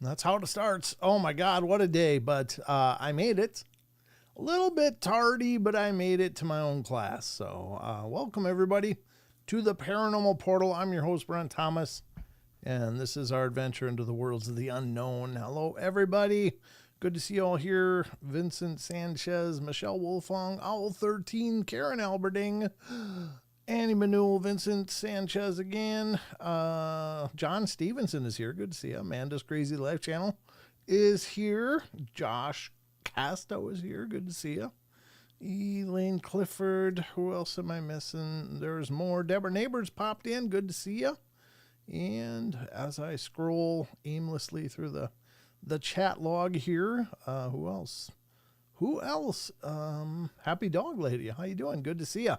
That's how it starts. Oh my God, what a day. But I made it. A little bit tardy, but I made it to my own class. So welcome everybody to the Paranormal Portal. I'm your host, Brent Thomas, and this is our adventure into the worlds of the unknown. Hello everybody. Good to see you all here. Vincent Sanchez, Michelle Wolfong, Owl 13, Karen Alberding, Annie Manul, Vincent Sanchez again. John Stevenson is here. Good to see you. Amanda's Crazy Life channel is here. Josh Casto is here. Good to see you. Elaine Clifford. Who else am I missing? There's more. Deborah Neighbors popped in. Good to see you. And as I scroll aimlessly through the chat log here, who else? Happy Dog Lady. How you doing? Good to see you.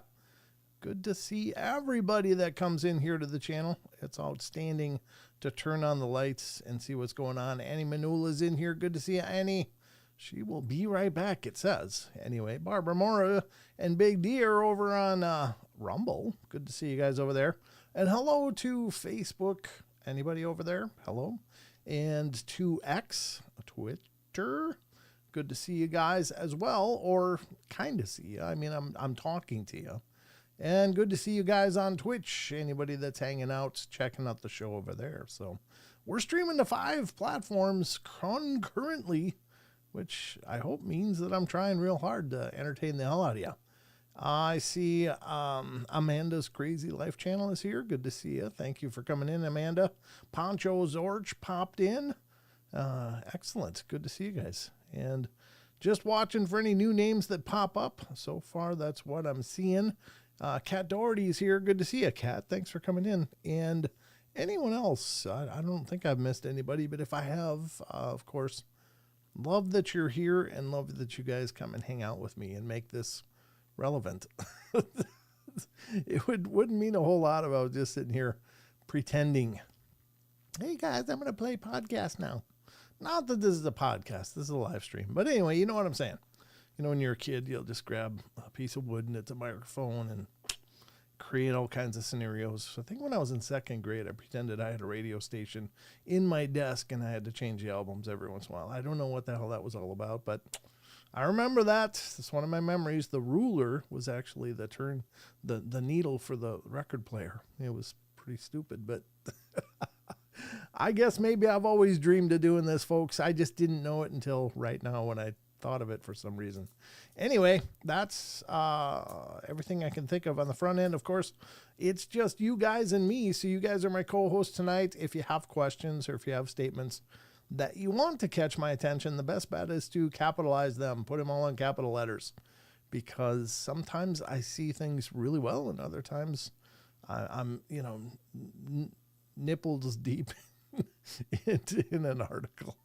Good to see everybody that comes in here to the channel. It's outstanding to turn on the lights and see what's going on. Annie Manula's in here. Good to see you, Annie. She will be right back, it says. Anyway, Barbara Mora and Big D are over on Rumble. Good to see you guys over there. And hello to Facebook. Anybody over there? Hello. And to X, Twitter. Good to see you guys as well, or kind of see you. I mean, I'm talking to you. And good to see you guys on Twitch. Anybody that's hanging out, checking out the show over there. So we're streaming to 5 platforms concurrently, which I hope means that I'm trying real hard to entertain the hell out of you. I see Amanda's Crazy Life channel is here. Good to see you. Thank you for coming in, Amanda. Poncho Zorch popped in. Excellent. Good to see you guys. And just watching for any new names that pop up. So far, that's what I'm seeing. Kat Doherty's here. Good to see you, Kat. Thanks for coming in. And anyone else, I don't think I've missed anybody, but if I have, of course, love that you're here and love that you guys come and hang out with me and make this relevant. It wouldn't mean a whole lot if I was just sitting here pretending, hey guys, I'm going to play podcast now. Not that this is a podcast. This is a live stream. But anyway, you know what I'm saying. You know, when you're a kid, you'll just grab a piece of wood and it's a microphone and create all kinds of scenarios. I think when I was in 2nd grade, I pretended I had a radio station in my desk and I had to change the albums every once in a while. I don't know what the hell that was all about, but I remember that. It's one of my memories. The ruler was actually the needle for the record player. It was pretty stupid, but I guess maybe I've always dreamed of doing this, folks. I just didn't know it until right now when I thought of it for some reason. Anyway, that's everything I can think of on the front end. Of course, it's just you guys and me, so you guys are my co-hosts tonight. If you have questions or if you have statements that you want to catch my attention, the best bet is to capitalize them, put them all in capital letters, because sometimes I see things really well and other times I'm nipples deep in an article.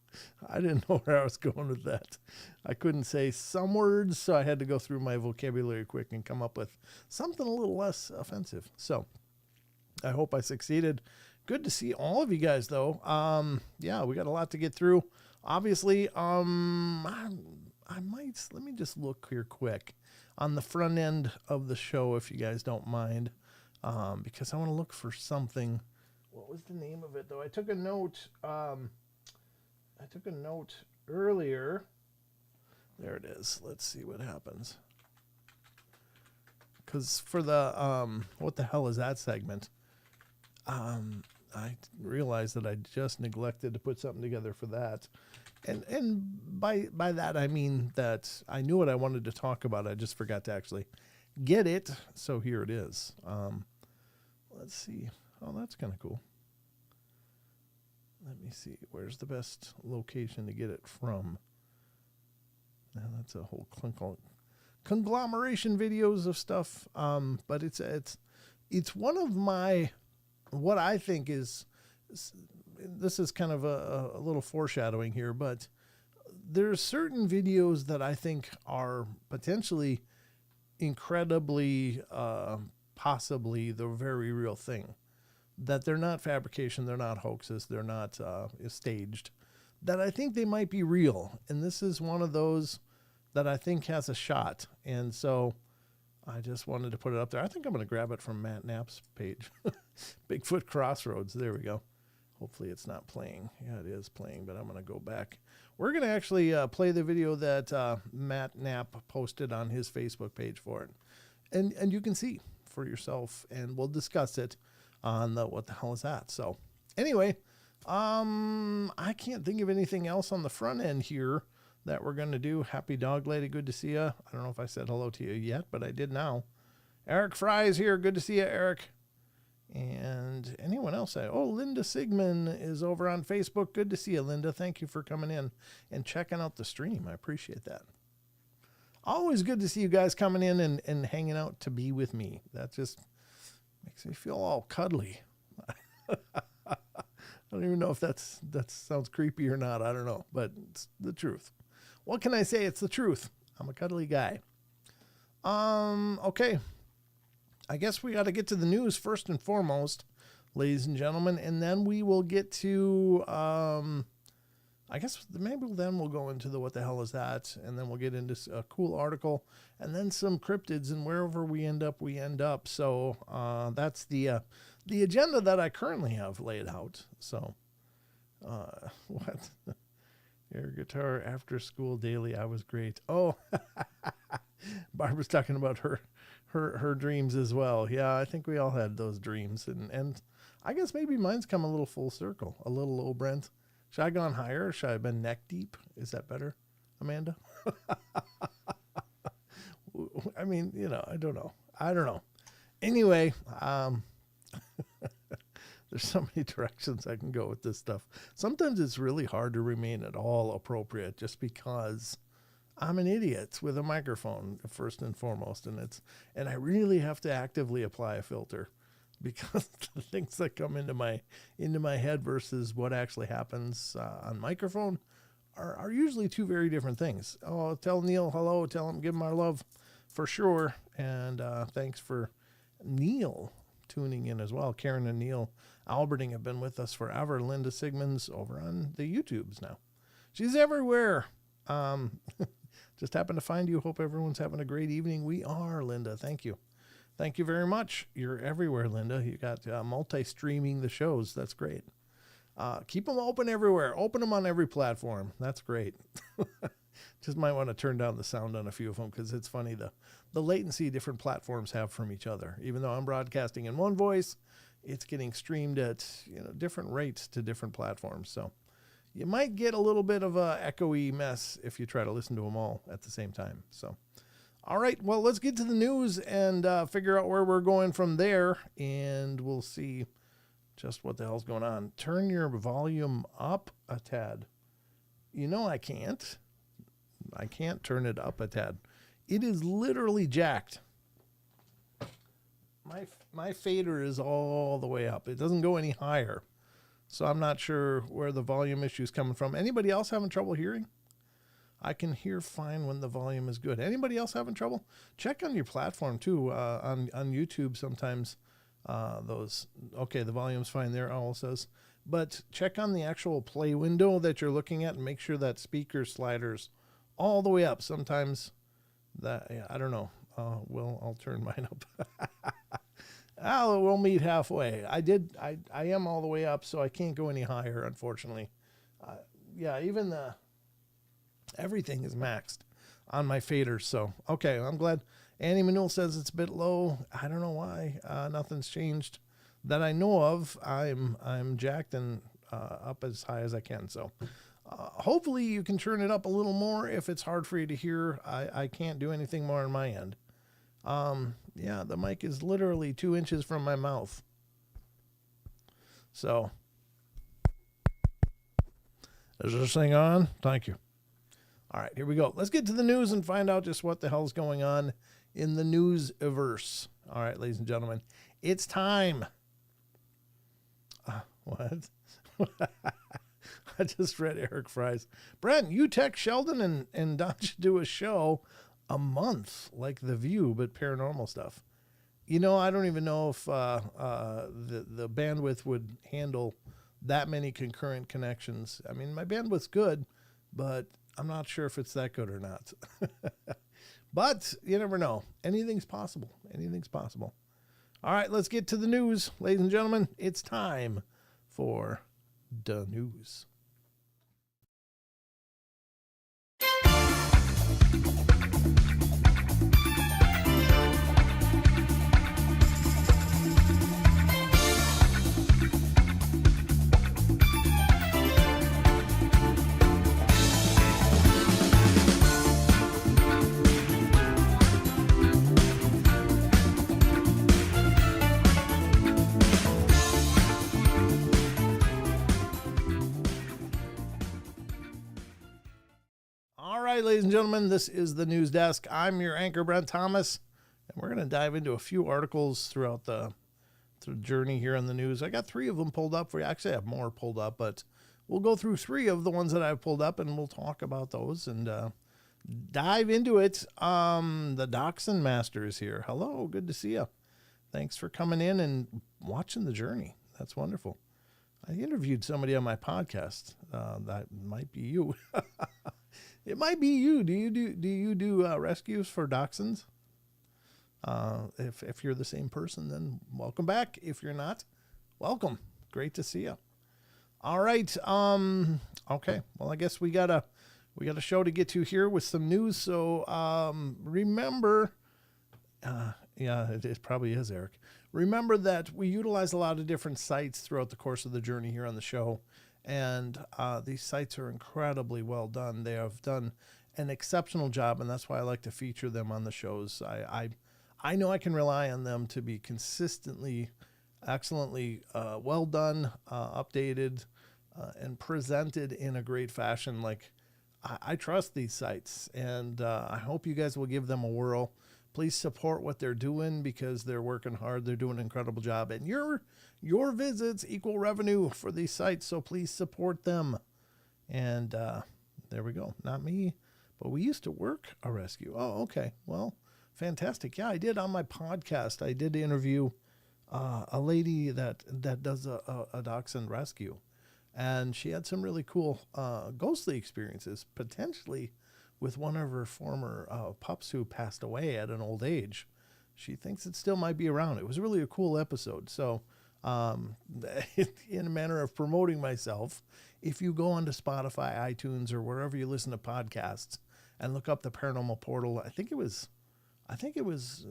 I didn't know where I was going with that. I couldn't say some words, so I had to go through my vocabulary quick and come up with something a little less offensive. So I hope I succeeded. Good to see all of you guys, though. Yeah, we got a lot to get through. Obviously, I might, let me just look here quick on the front end of the show, if you guys don't mind, because I want to look for something. What was the name of it, though? I took a note earlier. There it is. Let's see what happens. Because for the, what the hell is that segment? I realized that I just neglected to put something together for that. And by that, I mean that I knew what I wanted to talk about. I just forgot to actually get it. So here it is. Let's see. Oh, that's kind of cool. Let me see. Where's the best location to get it from? Now that's a whole conglomeration videos of stuff. But it's one of my, what I think is, this is kind of a little foreshadowing here, but there's certain videos that I think are potentially incredibly, possibly the very real thing. That they're not fabrication, they're not hoaxes, they're not staged, that I think they might be real. And this is one of those that I think has a shot. And so I just wanted to put it up there. I think I'm going to grab it from Matt Knapp's page. Bigfoot Crossroads. There we go. Hopefully it's not playing. Yeah, it is playing, but I'm going to go back. We're going to actually play the video that Matt Knapp posted on his Facebook page for it. And you can see for yourself, and we'll discuss it on the What the Hell Is That? So anyway, I can't think of anything else on the front end here that we're going to do. Happy Dog Lady, good to see you. I don't know if I said hello to you yet, but I did now. Eric Fry's here. Good to see you, Eric. And anyone else? Linda Sigmund is over on Facebook. Good to see you, Linda. Thank you for coming in and checking out the stream. I appreciate that. Always good to see you guys coming in and hanging out to be with me. That just makes me feel all cuddly. I don't even know if that sounds creepy or not. I don't know, but it's the truth. What can I say? It's the truth. I'm a cuddly guy. Okay. I guess we got to get to the news first and foremost, ladies and gentlemen, and then we will get to, I guess maybe then we'll go into the What the Hell Is That? And then we'll get into a cool article and then some cryptids, and wherever we end up, we end up. So that's the agenda that I currently have laid out. So what? Air guitar after school daily. I was great. Oh, Barbara's talking about her dreams as well. Yeah, I think we all had those dreams. And I guess maybe mine's come a little full circle. A little low, Brent. Should I have gone higher? Or should I have been neck deep? Is that better, Amanda? I mean, I don't know. Anyway, there's so many directions I can go with this stuff. Sometimes it's really hard to remain at all appropriate just because I'm an idiot with a microphone, first and foremost. And I really have to actively apply a filter because the things that come into my head versus what actually happens on microphone are usually two very different things. Oh, tell Neil hello, tell him, give him our love for sure. And thanks for Neil tuning in as well. Karen and Neil Alberting have been with us forever. Linda Sigmund's over on the YouTubes now. She's everywhere. Just happened to find you. Hope everyone's having a great evening. We are, Linda. Thank you. Thank you very much. You're everywhere, Linda. You got multi-streaming the shows. That's great. Keep them open everywhere. Open them on every platform. That's great. Just might want to turn down the sound on a few of them because it's funny the latency different platforms have from each other. Even though I'm broadcasting in one voice, it's getting streamed at different rates to different platforms. So you might get a little bit of a echoey mess if you try to listen to them all at the same time. So, all right, well, let's get to the news and figure out where we're going from there, and we'll see just what the hell's going on. Turn your volume up a tad. I can't. I can't turn it up a tad. It is literally jacked. My fader is all the way up. It doesn't go any higher. So I'm not sure where the volume issue is coming from. Anybody else having trouble hearing? I can hear fine when the volume is good. Anybody else having trouble? Check on your platform too. On YouTube sometimes the volume's fine there, Owl says. But check on the actual play window that you're looking at and make sure that speaker slider's all the way up. Sometimes I don't know. I'll turn mine up. We'll meet halfway. I am all the way up, so I can't go any higher, unfortunately. Even everything is maxed on my faders. So, okay, I'm glad. Annie Manul says it's a bit low. I don't know why. Nothing's changed that I know of. I'm jacked and up as high as I can. So, hopefully you can turn it up a little more if it's hard for you to hear. I can't do anything more on my end. The mic is literally 2 inches from my mouth. So, is this thing on? Thank you. All right, here we go. Let's get to the news and find out just what the hell's going on in the news-verse. All right, ladies and gentlemen, it's time. What? I just read Eric Fry's. Brent, you text Sheldon and Don should do a show a month, like The View, but paranormal stuff. I don't even know if the bandwidth would handle that many concurrent connections. I mean, my bandwidth's good, but I'm not sure if it's that good or not. But you never know. Anything's possible. Anything's possible. All right, let's get to the news, ladies and gentlemen. It's time for the news. All right, ladies and gentlemen, this is the News Desk. I'm your anchor, Brent Thomas, and we're going to dive into a few articles throughout the journey here on the news. I got 3 of them pulled up for you. Actually, I have more pulled up, but we'll go through 3 of the ones that I've pulled up, and we'll talk about those and dive into it. The Dachshund Master is here. Hello, good to see you. Thanks for coming in and watching the journey. That's wonderful. I interviewed somebody on my podcast. That might be you. It might be you. Do you do rescues for dachshunds? If you're the same person, then welcome back. If you're not, welcome. Great to see you. All right. Okay. Well, I guess we got a show to get to here with some news. So remember, yeah, it probably is, Eric. Remember that we utilize a lot of different sites throughout the course of the journey here on the show. And these sites are incredibly well done. They have done an exceptional job, and that's why I like to feature them on the shows. I know I can rely on them to be consistently, excellently well done, updated, and presented in a great fashion. Like, I trust these sites, and I hope you guys will give them a whirl. Please support what they're doing because they're working hard. They're doing an incredible job. And your visits equal revenue for these sites, so please support them. And there we go. Not me, but we used to work a rescue. Oh, okay. Well, fantastic. Yeah, I did on my podcast. I did interview a lady that does a dachshund rescue. And she had some really cool ghostly experiences, potentially with one of her former pups who passed away at an old age. She thinks it still might be around. It was really a cool episode. So in a manner of promoting myself, if you go onto Spotify, iTunes, or wherever you listen to podcasts and look up the Paranormal Portal, I think it was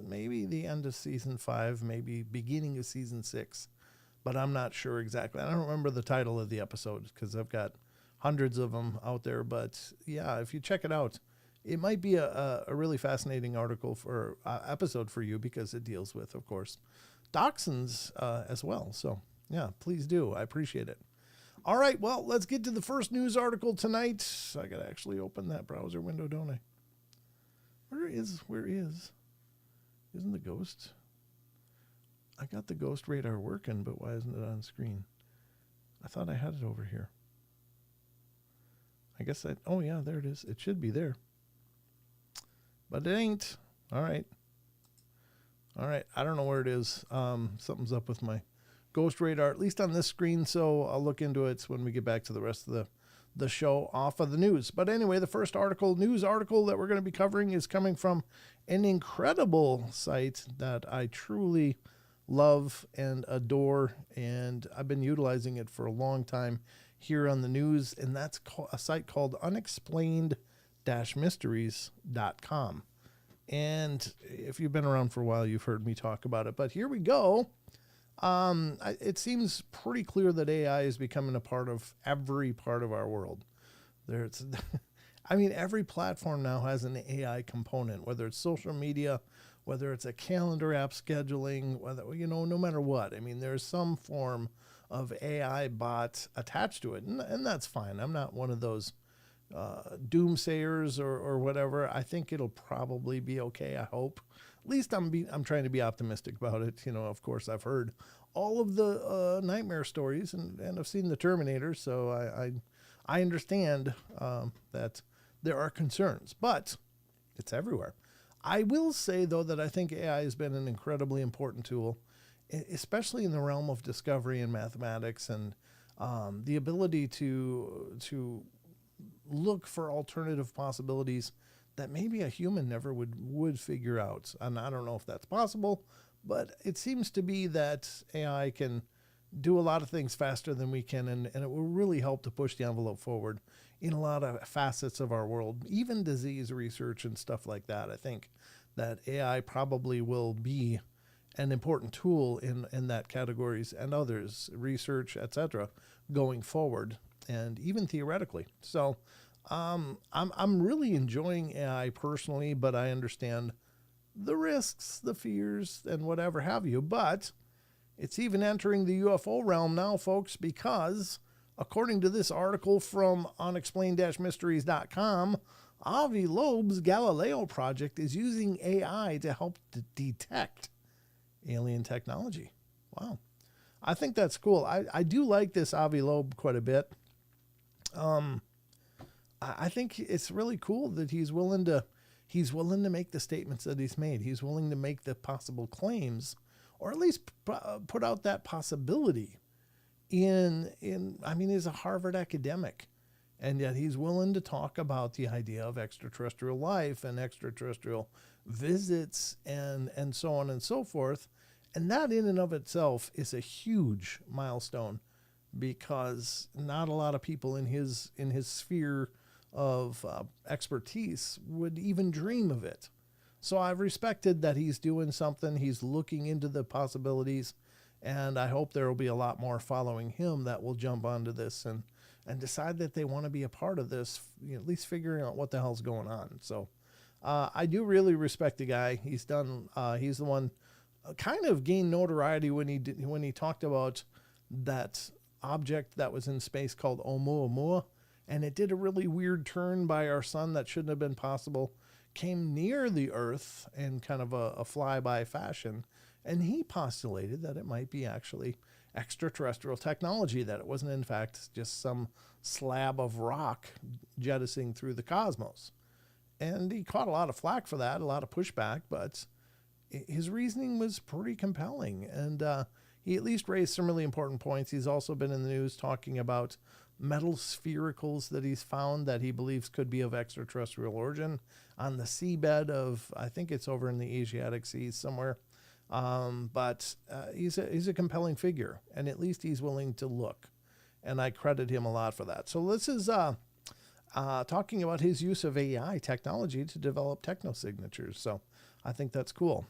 maybe the end of season 5, maybe beginning of season 6, but I'm not sure exactly. I don't remember the title of the episode because I've got hundreds of them out there. But yeah, if you check it out, it might be a really fascinating article for episode for you because it deals with, of course, dachshunds as well. So yeah, please do. I appreciate it. All right. Well, let's get to the first news article tonight. I got to actually open that browser window, don't I? Where is, isn't the ghost? I got the ghost radar working, but why isn't it on screen? I thought I had it over here. I guess oh yeah, there it is. It should be there. But it ain't. All right. I don't know where it is. Something's up with my ghost radar, at least on this screen. So I'll look into it when we get back to the rest of the show off of the news. But anyway, the first news article that we're going to be covering is coming from an incredible site that I truly love and adore. And I've been utilizing it for a long time here on the news, and that's a site called unexplained-mysteries.com. And if you've been around for a while, you've heard me talk about it, but here we go. It seems pretty clear that AI is becoming a part of every part of our world. Every platform now has an AI component, whether it's social media, whether it's a calendar app scheduling, whether, no matter what. There's some form of AI bots attached to it, and that's fine. I'm not one of those doomsayers or whatever. I think it'll probably be okay. I hope. At least I'm trying to be optimistic about it. Of course, I've heard all of the nightmare stories and I've seen the Terminator, so I understand that there are concerns, but it's everywhere. I will say though that I think AI has been an incredibly important tool, especially in the realm of discovery and mathematics, and the ability to look for alternative possibilities that maybe a human never would figure out. And I don't know if that's possible, but it seems to be that AI can do a lot of things faster than we can, and it will really help to push the envelope forward in a lot of facets of our world, even disease research and stuff like that. I think that AI probably will be an important tool in that categories and others, research, etc., going forward, and even theoretically. So I'm really enjoying AI personally, but I understand the risks, the fears, and whatever have you. But it's even entering the UFO realm now, folks, because according to this article from unexplained-mysteries.com, Avi Loeb's Galileo project is using AI to help detect alien technology. Wow. I think that's cool. I do like this Avi Loeb quite a bit. I think it's really cool that he's willing to make the statements that he's made. He's willing to make the possible claims, or at least put out that possibility I mean, he's a Harvard academic, and yet he's willing to talk about the idea of extraterrestrial life and extraterrestrial visits and so on and so forth. And that in and of itself is a huge milestone, because not a lot of people in his sphere of expertise would even dream of it. So I've respected that he's doing something. He's looking into the possibilities, and I hope there will be a lot more following him that will jump onto this and decide that they want to be a part of this, at least figuring out what the hell's going on. So I do really respect the guy. He's the one kind of gained notoriety when he talked about that object that was in space called Oumuamua, and it did a really weird turn by our sun that shouldn't have been possible, came near the Earth in kind of a flyby fashion, and he postulated that it might be actually extraterrestrial technology, that it wasn't in fact just some slab of rock jettisoning through the cosmos. And he caught a lot of flack for that, a lot of pushback, but his reasoning was pretty compelling, and he at least raised some really important points. He's also been in the news talking about metal sphericals that he's found that he believes could be of extraterrestrial origin on the seabed of, I think it's over in the Asiatic Seas somewhere. But he's a compelling figure, and at least he's willing to look, and I credit him a lot for that. So this is talking about his use of AI technology to develop technosignatures. So I think that's cool.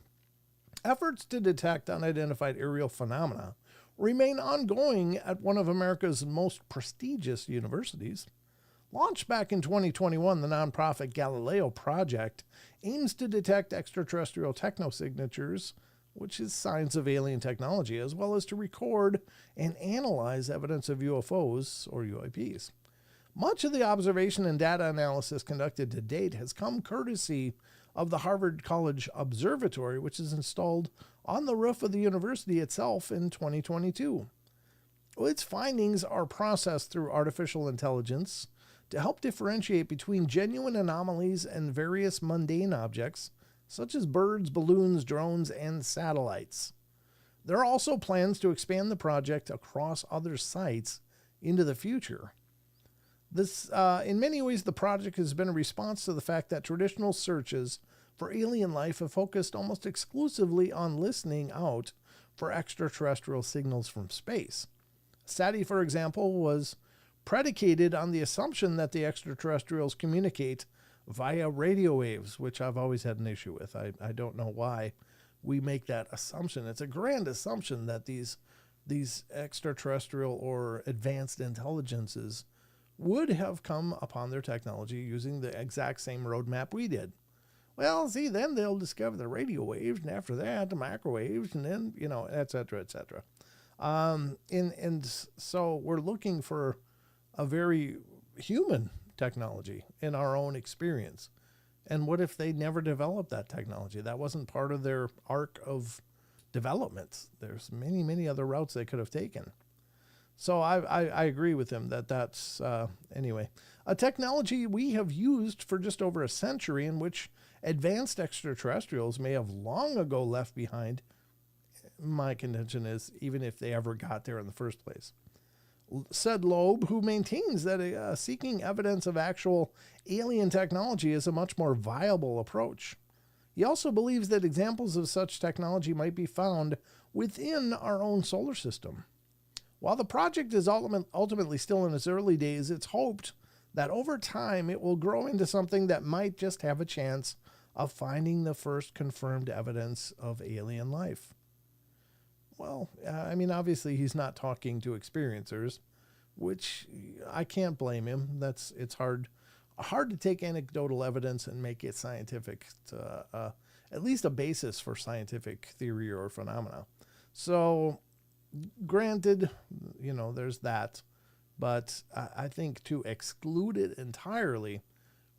Efforts to detect unidentified aerial phenomena remain ongoing at one of America's most prestigious universities. Launched back in 2021, the nonprofit Galileo Project aims to detect extraterrestrial technosignatures, which is signs of alien technology, as well as to record and analyze evidence of UFOs or UAPs. Much of the observation and data analysis conducted to date has come courtesy of the Harvard College Observatory, which is installed on the roof of the university itself in 2022. Its findings are processed through artificial intelligence to help differentiate between genuine anomalies and various mundane objects, such as birds, balloons, drones, and satellites. There are also plans to expand the project across other sites into the future. This, in many ways, the project has been a response to the fact that traditional searches for alien life have focused almost exclusively on listening out for extraterrestrial signals from space. SETI, for example, was predicated on the assumption that the extraterrestrials communicate via radio waves, which I've always had an issue with. I don't know why we make that assumption. It's a grand assumption that these extraterrestrial or advanced intelligences would have come upon their technology using the exact same roadmap we did. Well, see, then they'll discover the radio waves, and after that, the microwaves, and then, et cetera, et cetera. And so we're looking for a very human technology in our own experience. And what if they never developed that technology? That wasn't part of their arc of development. There's many, many other routes they could have taken. So I agree with him that's, anyway, a technology we have used for just over a century, in which advanced extraterrestrials may have long ago left behind. My contention is, even if they ever got there in the first place. Said Loeb, who maintains that seeking evidence of actual alien technology is a much more viable approach. He also believes that examples of such technology might be found within our own solar system. While the project is ultimately still in its early days, it's hoped that over time it will grow into something that might just have a chance of finding the first confirmed evidence of alien life. Well, I mean, obviously he's not talking to experiencers, which I can't blame him. It's hard to take anecdotal evidence and make it scientific, to, at least a basis for scientific theory or phenomena. So, granted, there's that, but I think to exclude it entirely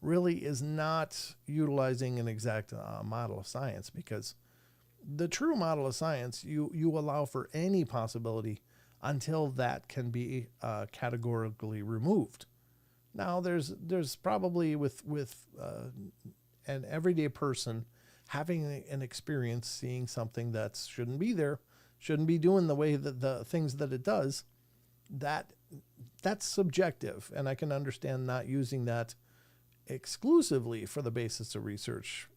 really is not utilizing an exact model of science, because the true model of science, you allow for any possibility until that can be categorically removed. Now, there's probably with an everyday person having an experience seeing something that shouldn't be there, shouldn't be doing the way that the things that it does, that's subjective, and I can understand not using that exclusively for the basis of research,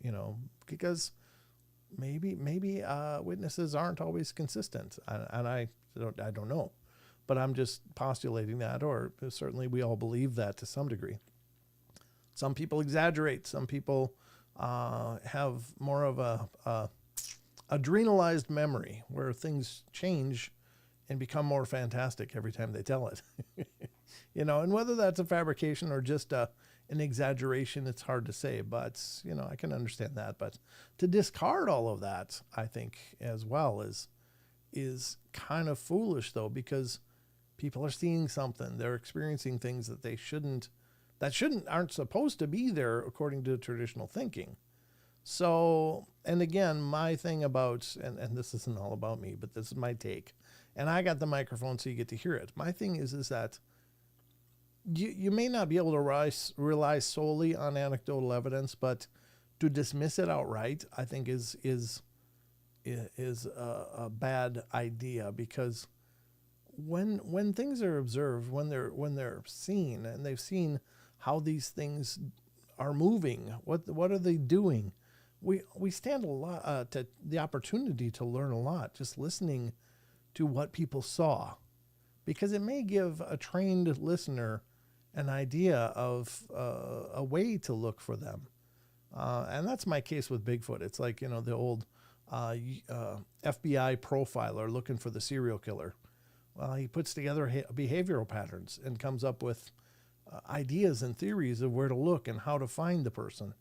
because maybe witnesses aren't always consistent, and I don't know, but I'm just postulating that, or certainly we all believe that to some degree. Some people exaggerate. Some people have more of a adrenalized memory where things change and become more fantastic every time they tell it. And whether that's a fabrication or just an exaggeration, it's hard to say, but I can understand that. But to discard all of that, I think as well is kind of foolish, though, because people are seeing something, they're experiencing things that aren't supposed to be there according to traditional thinking. So, and again, my thing about, and this isn't all about me, but this is my take, and I got the microphone so you get to hear it. My thing is that you may not be able to rely solely on anecdotal evidence, but to dismiss it outright, I think is a bad idea, because when things are observed, when they're seen, and they've seen how these things are moving, what are they doing, we stand a lot to the opportunity to learn a lot just listening to what people saw, because it may give a trained listener an idea of a way to look for them. And that's my case with Bigfoot. It's like, the old FBI profiler looking for the serial killer. Well, he puts together behavioral patterns and comes up with ideas and theories of where to look and how to find the person.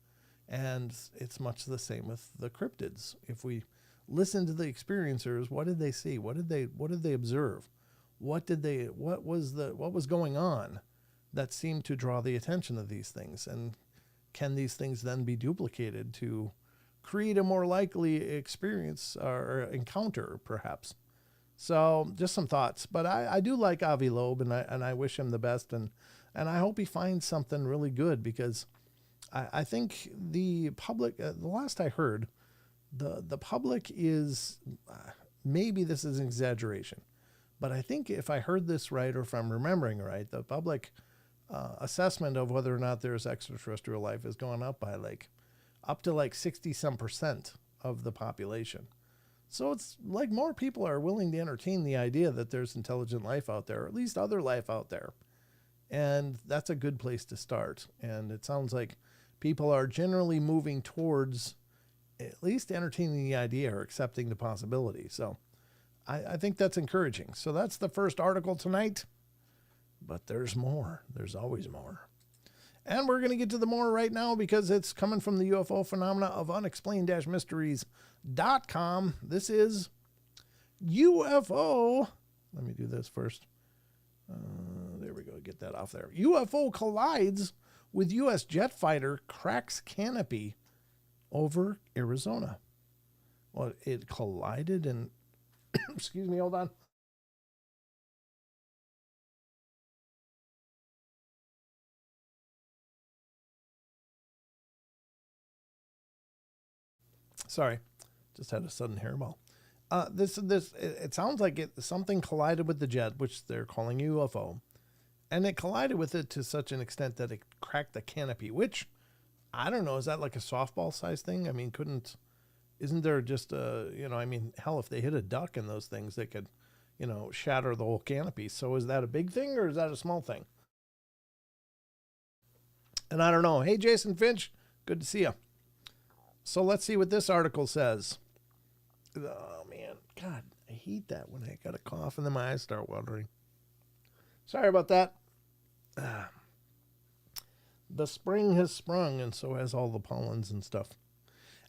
And it's much the same with the cryptids. If we listen to the experiencers, what did they see? What did they observe? What was going on that seemed to draw the attention of these things? And can these things then be duplicated to create a more likely experience or encounter, perhaps? So just some thoughts. But I do like Avi Loeb, and I wish him the best, and I hope he finds something really good, because I think the public, the last I heard, the public is, maybe this is an exaggeration, but I think if I heard this right, or if I'm remembering right, the public assessment of whether or not there's extraterrestrial life has gone up by up to 60% of the population. So it's like more people are willing to entertain the idea that there's intelligent life out there, or at least other life out there. And that's a good place to start. And it sounds like people are generally moving towards at least entertaining the idea or accepting the possibility. So I think that's encouraging. So that's the first article tonight. But there's more. There's always more. And we're going to get to the more right now, because it's coming from the UFO phenomena of unexplained-mysteries.com. This is UFO. Let me do this first. There we go. Get that off there. UFO collides with U.S. jet fighter, cracks canopy over Arizona. Well, it collided and... Excuse me, hold on. Sorry, just had a sudden hairball. It sounds like something collided with the jet, which they're calling UFO, and it collided with it to such an extent that it cracked the canopy. Which, I don't know, is that like a softball size thing? I mean, isn't there just hell, if they hit a duck in those things, they could shatter the whole canopy. So is that a big thing or is that a small thing? And I don't know. Hey, Jason Finch, good to see you. So let's see what this article says. Oh, man. God, I hate that when I got a cough and then my eyes start watering. Sorry about that. The spring has sprung, and so has all the pollens and stuff.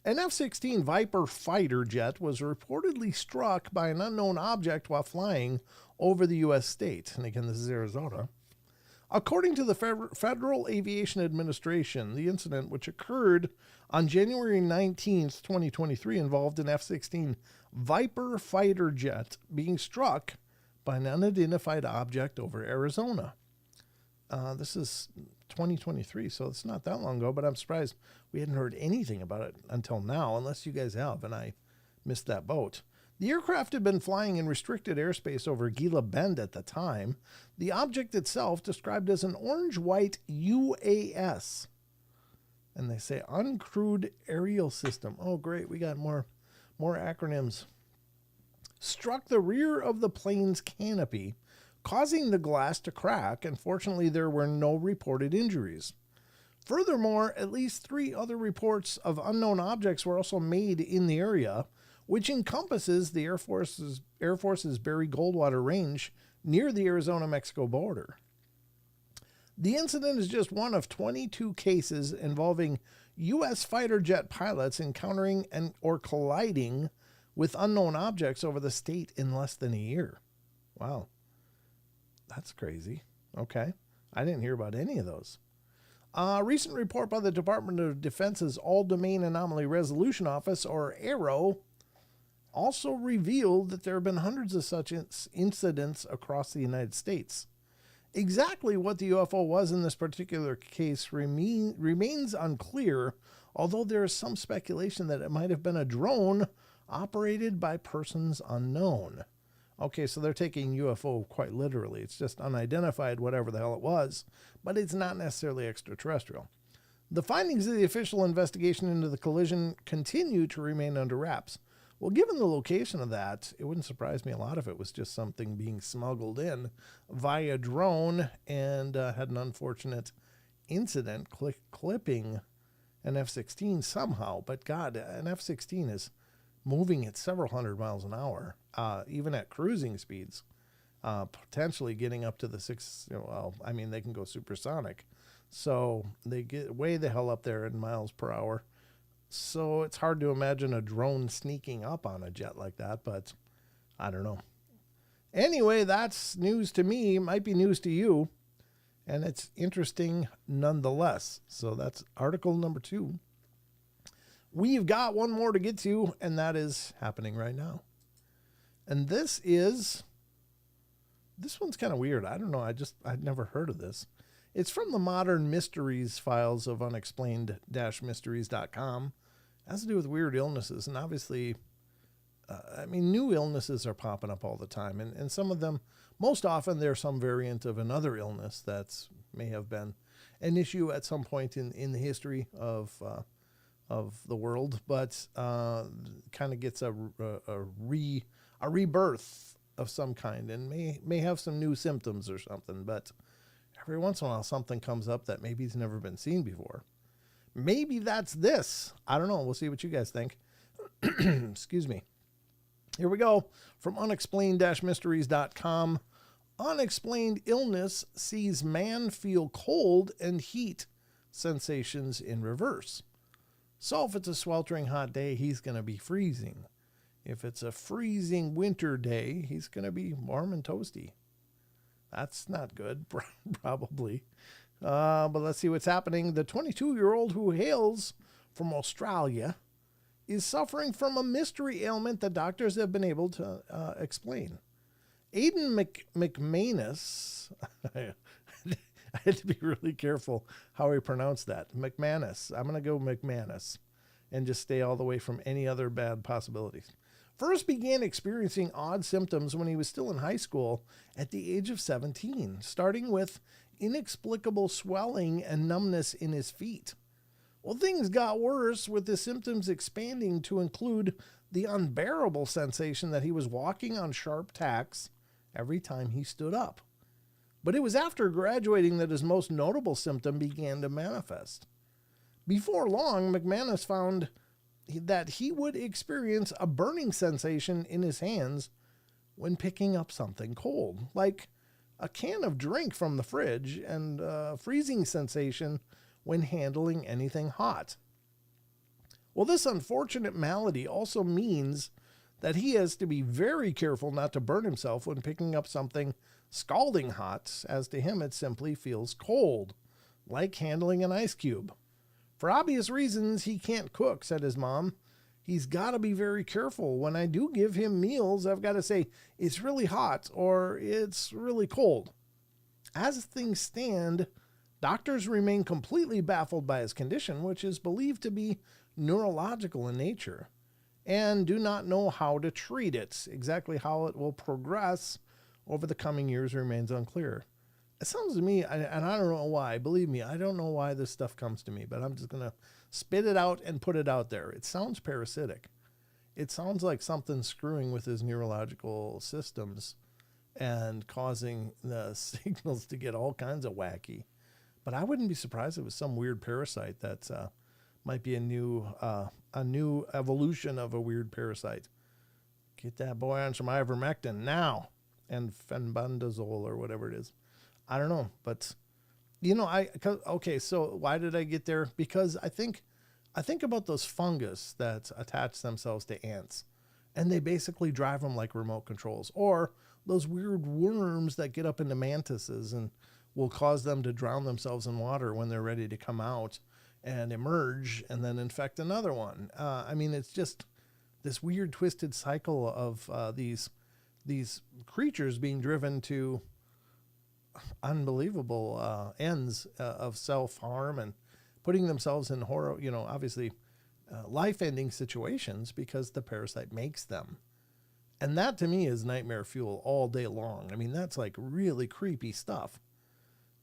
An F-16 Viper fighter jet was reportedly struck by an unknown object while flying over the U.S. state. And again, this is Arizona. According to the Federal Aviation Administration, the incident, which occurred on January 19th, 2023, involved an F-16 Viper fighter jet being struck by an unidentified object over Arizona. This is 2023, so it's not that long ago, but I'm surprised we hadn't heard anything about it until now, unless you guys have, and I missed that boat. The aircraft had been flying in restricted airspace over Gila Bend at the time. The object itself described as an orange-white UAS. And they say uncrewed aerial system. Oh, great. We got more acronyms. Struck the rear of the plane's canopy, causing the glass to crack, and fortunately there were no reported injuries. Furthermore, at least 3 other reports of unknown objects were also made in the area, which encompasses the Air Force's Barry Goldwater Range near the Arizona-Mexico border. The incident is just one of 22 cases involving U.S. fighter jet pilots encountering or colliding with unknown objects over the state in less than a year. Wow. That's crazy. Okay. I didn't hear about any of those. A recent report by the Department of Defense's All-Domain Anomaly Resolution Office, or AARO, also revealed that there have been hundreds of such incidents across the United States. Exactly what the UFO was in this particular case remains unclear, although there is some speculation that it might have been a drone operated by persons unknown. Okay, so they're taking UFO quite literally. It's just unidentified, whatever the hell it was, but it's not necessarily extraterrestrial. The findings of the official investigation into the collision continue to remain under wraps. Well, given the location of that, it wouldn't surprise me a lot if it was just something being smuggled in via drone and had an unfortunate incident clipping an F-16 somehow. But God, an F-16 is moving at several hundred miles an hour, even at cruising speeds, potentially getting up to the they can go supersonic. So they get way the hell up there in miles per hour. So it's hard to imagine a drone sneaking up on a jet like that, but I don't know. Anyway, that's news to me. It might be news to you, and it's interesting nonetheless. So that's article number 2. We've got one more to get to, and that is happening right now. And this one's kind of weird. I don't know. I'd never heard of this. It's from the Modern Mysteries files of unexplained-mysteries.com. It has to do with weird illnesses. And obviously, new illnesses are popping up all the time. And some of them, most often, they're some variant of another illness that may have been an issue at some point in the history of the world, but kind of gets a rebirth of some kind and may have some new symptoms or something. But every once in a while, something comes up that maybe has never been seen before. Maybe that's this. I don't know. We'll see what you guys think. Excuse me. Here we go. From unexplained-mysteries.com. Unexplained illness sees man feel cold and heat sensations in reverse. So if it's a sweltering hot day, he's going to be freezing. If it's a freezing winter day, he's going to be warm and toasty. That's not good, probably. But let's see what's happening. The 22-year-old who hails from Australia is suffering from a mystery ailment that doctors have been able to explain. Aidan McManus, I had to be really careful how I pronounce that. McManus. I'm going to go McManus and just stay all the way from any other bad possibilities. First began experiencing odd symptoms when he was still in high school at the age of 17, starting with inexplicable swelling and numbness in his feet. Well, things got worse, with the symptoms expanding to include the unbearable sensation that he was walking on sharp tacks every time he stood up. But it was after graduating that his most notable symptom began to manifest. Before long, McManus found that he would experience a burning sensation in his hands when picking up something cold, like a can of drink from the fridge, and a freezing sensation when handling anything hot. Well, this unfortunate malady also means that he has to be very careful not to burn himself when picking up something scalding hot, as to him it simply feels cold, like handling an ice cube. For obvious reasons, he can't cook, said his mom. He's got to be very careful. When I do give him meals, I've got to say, it's really hot or it's really cold. As things stand, doctors remain completely baffled by his condition, which is believed to be neurological in nature, and do not know how to treat it. Exactly how it will progress over the coming years remains unclear. It sounds to me, and I don't know why, believe me, I don't know why this stuff comes to me, but I'm just going to spit it out and put it out there. It sounds parasitic. It sounds like something screwing with his neurological systems and causing the signals to get all kinds of wacky. But I wouldn't be surprised if it was some weird parasite that might be a new evolution of a weird parasite. Get that boy on some ivermectin now, and fenbendazole or whatever it is. I don't know, but okay, so why did I get there? Because I think about those fungus that attach themselves to ants, and they basically drive them like remote controls, or those weird worms that get up into mantises and will cause them to drown themselves in water when they're ready to come out and emerge and then infect another one. It's just this weird twisted cycle of these creatures being driven to unbelievable ends of self-harm and putting themselves in horror, obviously life-ending situations because the parasite makes them. And that to me is nightmare fuel all day long. I mean, that's like really creepy stuff.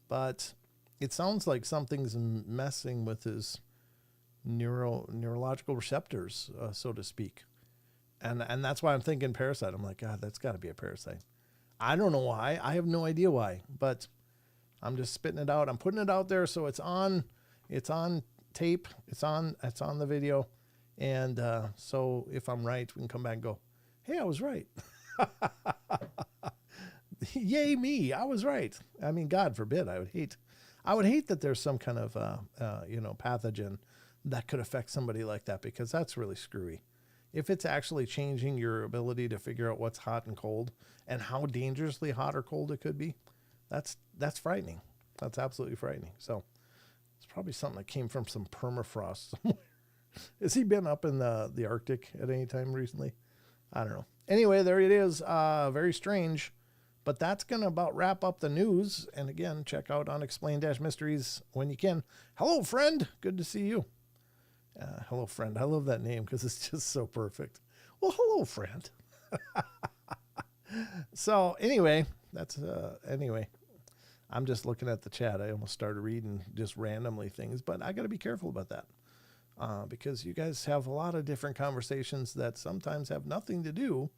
But it sounds like something's messing with his neurological receptors, so to speak. And that's why I'm thinking parasite. I'm like, God, that's got to be a parasite. I don't know why. I have no idea why, but I'm just spitting it out. I'm putting it out there, so it's on tape. It's on the video. And so if I'm right, we can come back and go, hey, I was right. Yay me, I was right. I mean, God forbid, I would hate that there's some kind of pathogen that could affect somebody like that, because that's really screwy. If it's actually changing your ability to figure out what's hot and cold and how dangerously hot or cold it could be, that's frightening. That's absolutely frightening. So it's probably something that came from some permafrost somewhere. Has he been up in the Arctic at any time recently? I don't know. Anyway, there it is. Very strange. But that's going to about wrap up the news. And again, check out Unexplained-Mysteries when you can. Hello, friend. Good to see you. Hello, friend. I love that name because it's just so perfect. Well, hello, friend. So anyway, I'm just looking at the chat. I almost started reading just randomly things, but I got to be careful about that because you guys have a lot of different conversations that sometimes have nothing to do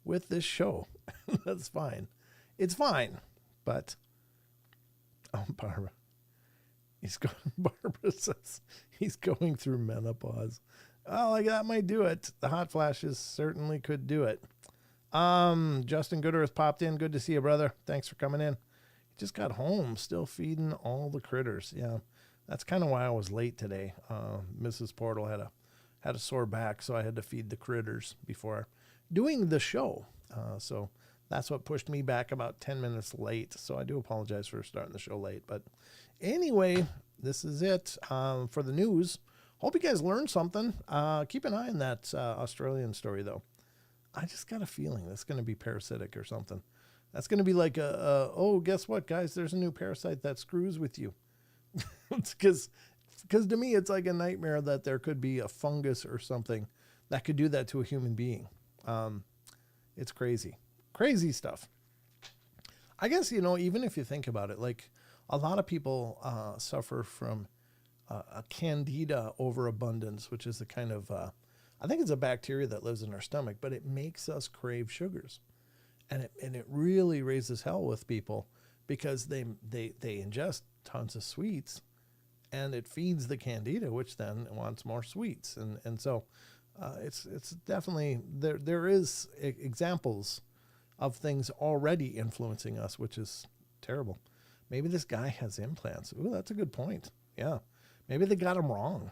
with this show. That's fine. It's fine, but Barbara. Barbara says he's going through menopause. Oh, like that might do it. The hot flashes certainly could do it. Justin Goodearth popped in. Good to see you, brother. Thanks for coming in. He just got home, still feeding all the critters. Yeah, that's kind of why I was late today. Mrs. Portal had a sore back, so I had to feed the critters before doing the show. So that's what pushed me back about 10 minutes late. So I do apologize for starting the show late, but anyway, this is it for the news. Hope you guys learned something. Keep an eye on that Australian story, though. I just got a feeling that's going to be parasitic or something. That's going to be like oh, guess what, guys? There's a new parasite that screws with you. Because to me, it's like a nightmare that there could be a fungus or something that could do that to a human being. It's crazy. Crazy stuff. I guess, even if you think about it, like a lot of people suffer from a candida overabundance, which is the kind of, I think it's a bacteria that lives in our stomach, but it makes us crave sugars. And it really raises hell with people because they ingest tons of sweets, and it feeds the candida, which then wants more sweets. And so it's definitely, there is examples of things already influencing us, which is terrible. Maybe this guy has implants. Ooh, that's a good point. Yeah. Maybe they got them wrong.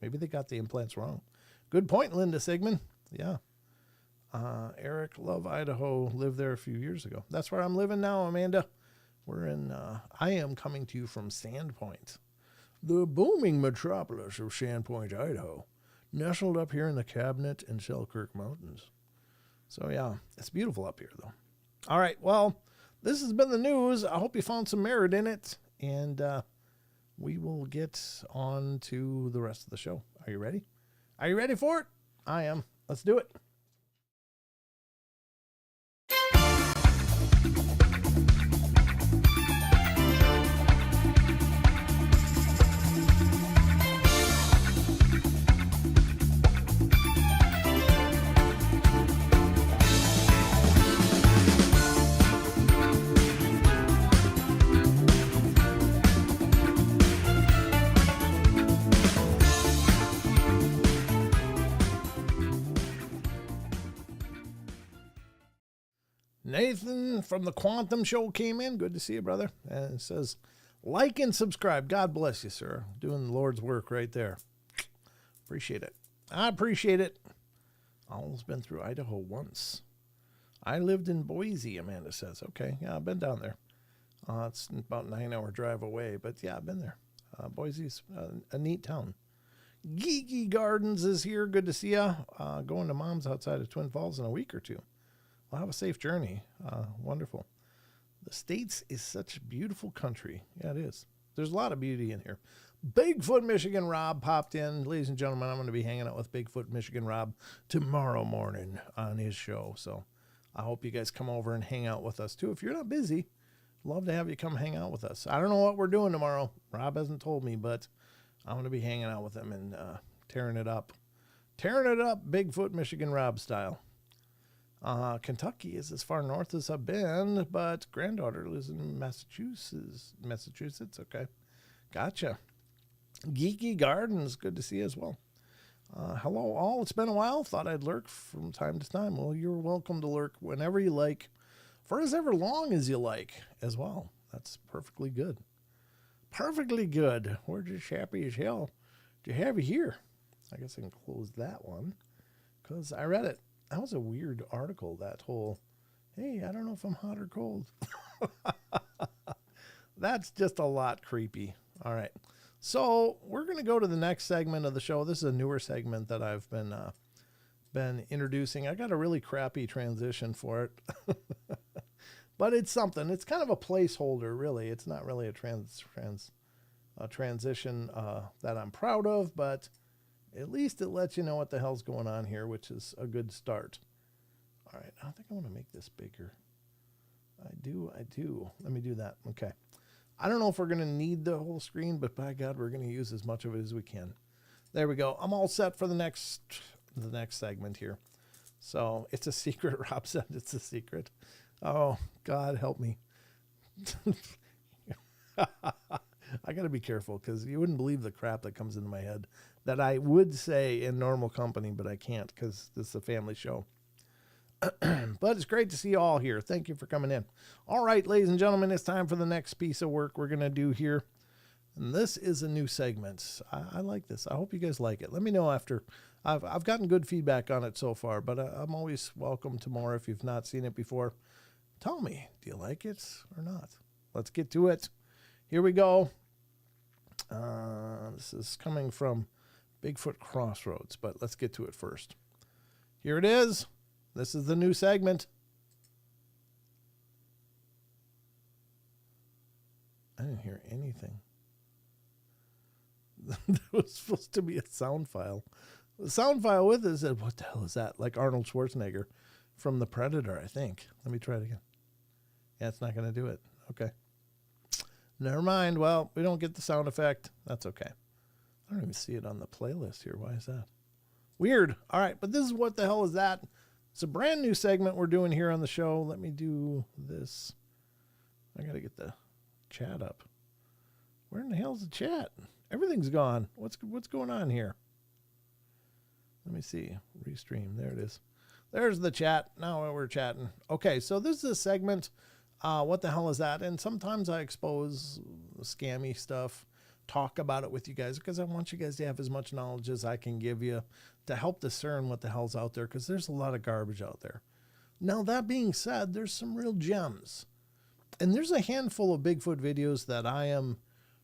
Maybe they got the implants wrong. Good point, Linda Sigmund. Yeah. Eric, love Idaho. Lived there a few years ago. That's where I'm living now, Amanda. We're in, I am coming to you from Sandpoint, the booming metropolis of Sandpoint, Idaho, nestled up here in the Cabinet and Selkirk Mountains. So yeah, it's beautiful up here though. All right. Well, this has been the news. I hope you found some merit in it, and we will get on to the rest of the show. Are you ready? Are you ready for it? I am. Let's do it. Nathan from the Quantum Show came in. Good to see you, brother. And it says, like and subscribe. God bless you, sir. Doing the Lord's work right there. Appreciate it. I appreciate it. Almost been through Idaho once. I lived in Boise, Amanda says. Okay, yeah, I've been down there. It's about a 9-hour drive away, but yeah, I've been there. Boise's a neat town. Geeky Gardens is here. Good to see you. Going to Mom's outside of Twin Falls in a week or two. Well, have a safe journey. Wonderful. The States is such a beautiful country. Yeah, it is. There's a lot of beauty in here. Bigfoot Michigan Rob popped in. Ladies and gentlemen, I'm going to be hanging out with Bigfoot Michigan Rob tomorrow morning on his show. So I hope you guys come over and hang out with us too. If you're not busy, love to have you come hang out with us. I don't know what we're doing tomorrow. Rob hasn't told me, but I'm going to be hanging out with him and tearing it up. Tearing it up, Bigfoot Michigan Rob style. Kentucky is as far north as I've been, but granddaughter lives in Massachusetts. Okay. Gotcha. Geeky Gardens. Good to see you as well. Hello all. It's been a while. Thought I'd lurk from time to time. Well, you're welcome to lurk whenever you like, for as ever long as you like as well. That's perfectly good. Perfectly good. We're just happy as hell to have you here. I guess I can close that one because I read it. That was a weird article, that whole, hey, I don't know if I'm hot or cold. That's just a lot creepy. All right. So we're going to go to the next segment of the show. This is a newer segment that I've been introducing. I got a really crappy transition for it. But it's something. It's kind of a placeholder, really. It's not really a transition that I'm proud of, but at least it lets you know what the hell's going on here, which is a good start. All right, I think I want to make this bigger. I do. Let me do that. Okay. I don't know if we're going to need the whole screen, but by God, we're going to use as much of it as we can. There we go. I'm all set for the next segment here. So it's a secret. Rob said it's a secret. Oh, God, help me. I got to be careful because you wouldn't believe the crap that comes into my head that I would say in normal company, but I can't because this is a family show. But it's great to see you all here. Thank you for coming in. All right, ladies and gentlemen, it's time for the next piece of work we're going to do here. And this is a new segment. I like this. I hope you guys like it. Let me know after. I've gotten good feedback on it so far, but I'm always welcome to more if you've not seen it before. Tell me, do you like it or not? Let's get to it. Here we go. This is coming from Bigfoot Crossroads, but let's get to it first. Here it is. This is the new segment. I didn't hear anything. There was supposed to be a sound file. The sound file with it said, what the hell is that? Like Arnold Schwarzenegger from The Predator, I think. Let me try it again. Yeah, it's not going to do it. Okay. Never mind. Well, we don't get the sound effect. That's okay. I don't even see it on the playlist here. Why is that? Weird. All right, but this is What the Hell Is That? It's a brand new segment we're doing here on the show. Let me do this. I got to get the chat up. Where in the hell's the chat? Everything's gone. What's going on here? Let me see. Restream. There it is. There's the chat. Now we're chatting. Okay, so this is a segment. What the hell is that? And sometimes I expose scammy stuff, talk about it with you guys, because I want you guys to have as much knowledge as I can give you to help discern what the hell's out there, because there's a lot of garbage out there. Now, that being said, there's some real gems. And there's a handful of Bigfoot videos that I am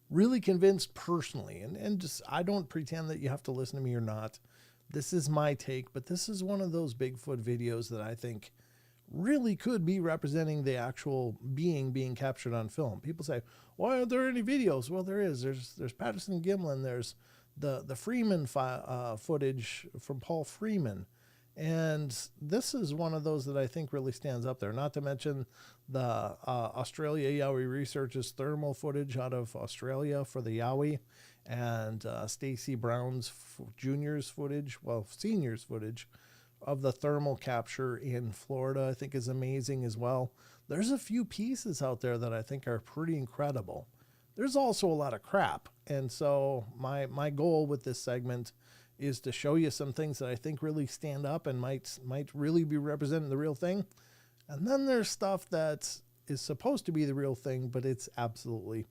really convinced personally, and just, I don't pretend that you have to listen to me or not. This is my take, but this is one of those Bigfoot videos that I think really could be representing the actual being captured on film. People say, why aren't there any videos? Well, there is. There's Patterson Gimlin. There's the Freeman footage from Paul Freeman. And this is one of those that I think really stands up there. Not to mention the Australia Yowie Research's thermal footage out of Australia for the Yowie, and Stacy Brown's seniors footage of the thermal capture in Florida, I think is amazing as well. There's a few pieces out there that I think are pretty incredible. There's also a lot of crap. And so my goal with this segment is to show you some things that I think really stand up and might really be representing the real thing. And then there's stuff that is supposed to be the real thing, but it's absolutely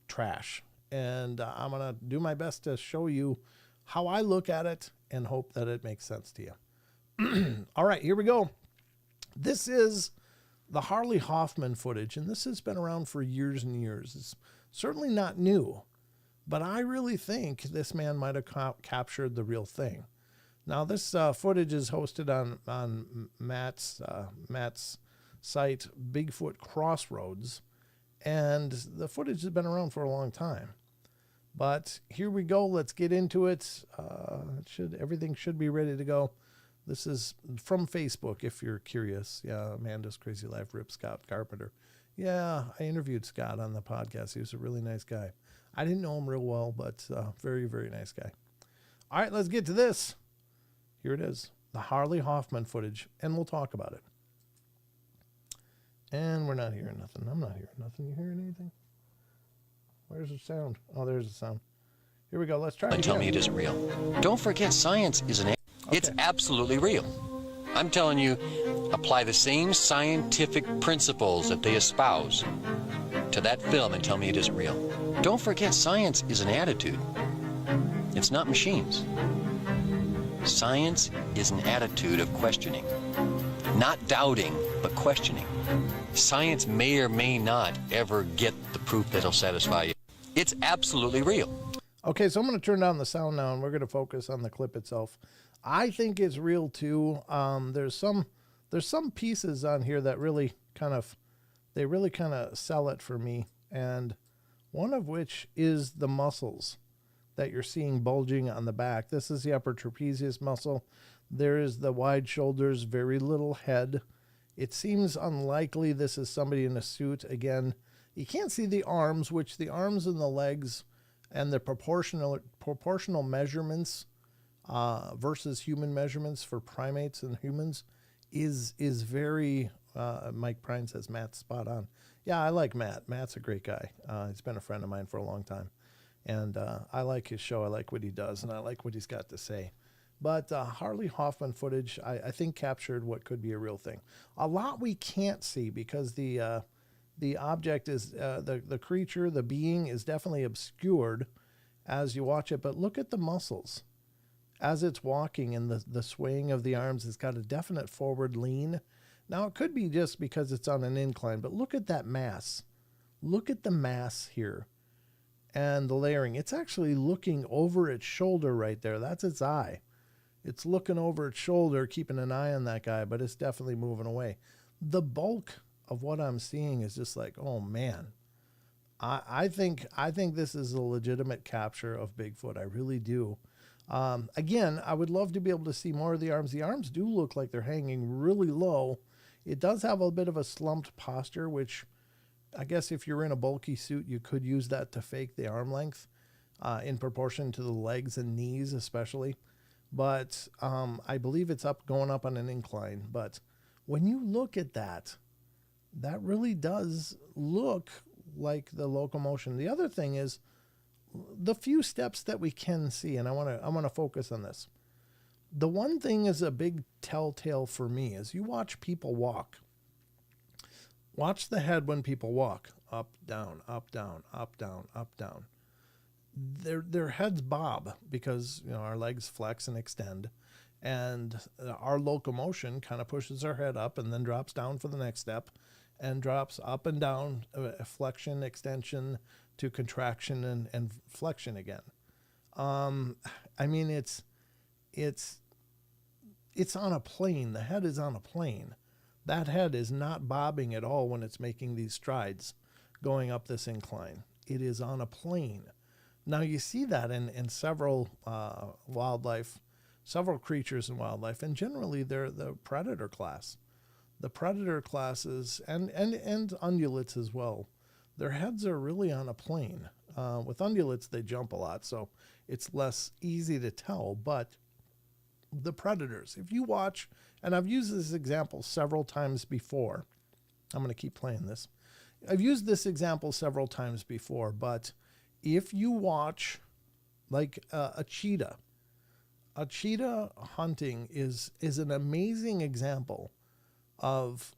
trash. And I'm going to do my best to show you how I look at it and hope that it makes sense to you. All right, here we go. This is the Harley Hoffman footage, and this has been around for years and years. It's certainly not new, but I really think this man might have captured the real thing. Now, this footage is hosted on Matt's site, Bigfoot Crossroads, and the footage has been around for a long time. But here we go. Let's get into it. Everything should be ready to go. This is from Facebook, if you're curious. Yeah, Amanda's Crazy Life, Rip Scott Carpenter. Yeah, I interviewed Scott on the podcast. He was a really nice guy. I didn't know him real well, but very, very nice guy. All right, let's get to this. Here it is, the Harley Hoffman footage, and we'll talk about it. And we're not hearing nothing. I'm not hearing nothing. You hearing anything? Where's the sound? Oh, there's the sound. Here we go. Let's try it again. Tell me it isn't real. Don't forget, science is It's absolutely real. I'm telling you, apply the same scientific principles that they espouse to that film and tell me it isn't real. Don't forget, science is an attitude. It's not machines. Science is an attitude of questioning. Not doubting, but questioning. Science may or may not ever get the proof that'll satisfy you. It's absolutely real. Okay, so I'm going to turn down the sound now, and we're going to focus on the clip itself. I think it's real too. There's some pieces on here that really kind of sell it for me, and one of which is the muscles that you're seeing bulging on the back. This is the upper trapezius muscle. There is the wide shoulders, very little head. It seems unlikely this is somebody in a suit. Again, you can't see the arms, which the arms and the legs and the proportional measurements versus human measurements for primates and humans is very, Mike Prine says Matt's spot on. Yeah, I like Matt. Matt's a great guy. He's been a friend of mine for a long time. And I like his show. I like what he does, and I like what he's got to say. But Harley Hoffman footage, I think, captured what could be a real thing. A lot we can't see because the object is, the creature, the being is definitely obscured as you watch it. But look at the muscles. As it's walking and the swaying of the arms, it's got a definite forward lean. Now, it could be just because it's on an incline, but look at that mass. Look at the mass here and the layering. It's actually looking over its shoulder right there. That's its eye. It's looking over its shoulder, keeping an eye on that guy, but it's definitely moving away. The bulk of what I'm seeing is just like, oh, man. I think this is a legitimate capture of Bigfoot. I really do. Again, I would love to be able to see more of the arms. The arms do look like they're hanging really low. It does have a bit of a slumped posture, which I guess if you're in a bulky suit, you could use that to fake the arm length in proportion to the legs and knees especially. but I believe it's going up on an incline. But when you look at that, that really does look like the locomotion. The other thing is the few steps that we can see, and I want to focus on this. The one thing is a big telltale for me is you watch people walk. Watch the head when people walk. Up, down, up, down, up, down, up, down. Their heads bob because, you know, our legs flex and extend, and our locomotion kind of pushes our head up and then drops down for the next step, and drops up and down, flexion, extension to contraction and flexion again. I mean, it's on a plane. The head is on a plane. That head is not bobbing at all when it's making these strides going up this incline. It is on a plane. Now you see that in several wildlife, several creatures in wildlife, and generally they're the predator class. The predator classes and ungulates as well. Their heads are really on a plane. With ungulates, they jump a lot, so it's less easy to tell, but the predators, if you watch, and I've used this example several times before. I'm going to keep playing this. I've used this example several times before, but if you watch like a cheetah hunting is an amazing example of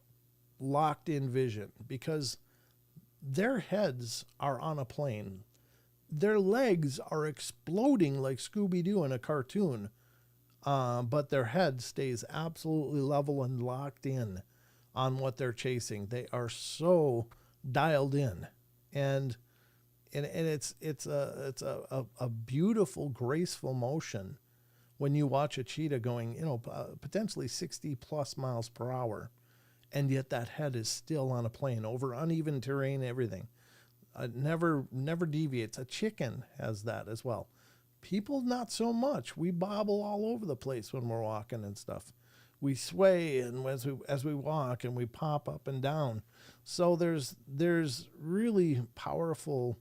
locked in vision, because their heads are on a plane. Their legs are exploding like Scooby-Doo in a cartoon, but their head stays absolutely level and locked in on what they're chasing. They are so dialed in, and it's a beautiful, graceful motion when you watch a cheetah going, you know, potentially 60 plus miles per hour, and yet that head is still on a plane over uneven terrain, everything. Never deviates. A chicken has that as well. People, not so much. We bobble all over the place when we're walking and stuff. We sway and as we walk, and we pop up and down. So there's really powerful.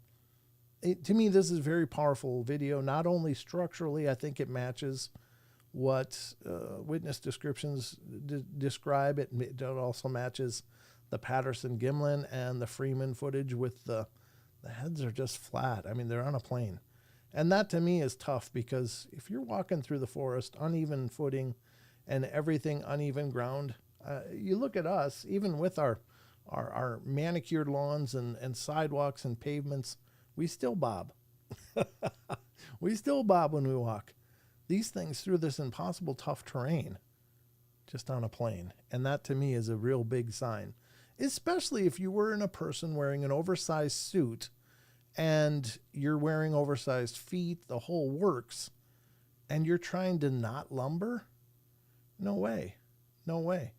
To me, this is a very powerful video. Not only structurally, I think it matches what witness descriptions describe. It also matches the Patterson-Gimlin and the Freeman footage with the heads are just flat. I mean, they're on a plane. And that to me is tough, because if you're walking through the forest, uneven footing and everything uneven ground, you look at us, even with our manicured lawns and sidewalks and pavements, we still bob. We still bob when we walk. These things through this impossible tough terrain, just on a plane. And that to me is a real big sign, especially if you were in a person wearing an oversized suit and you're wearing oversized feet, the whole works, and you're trying to not lumber. No way. No way.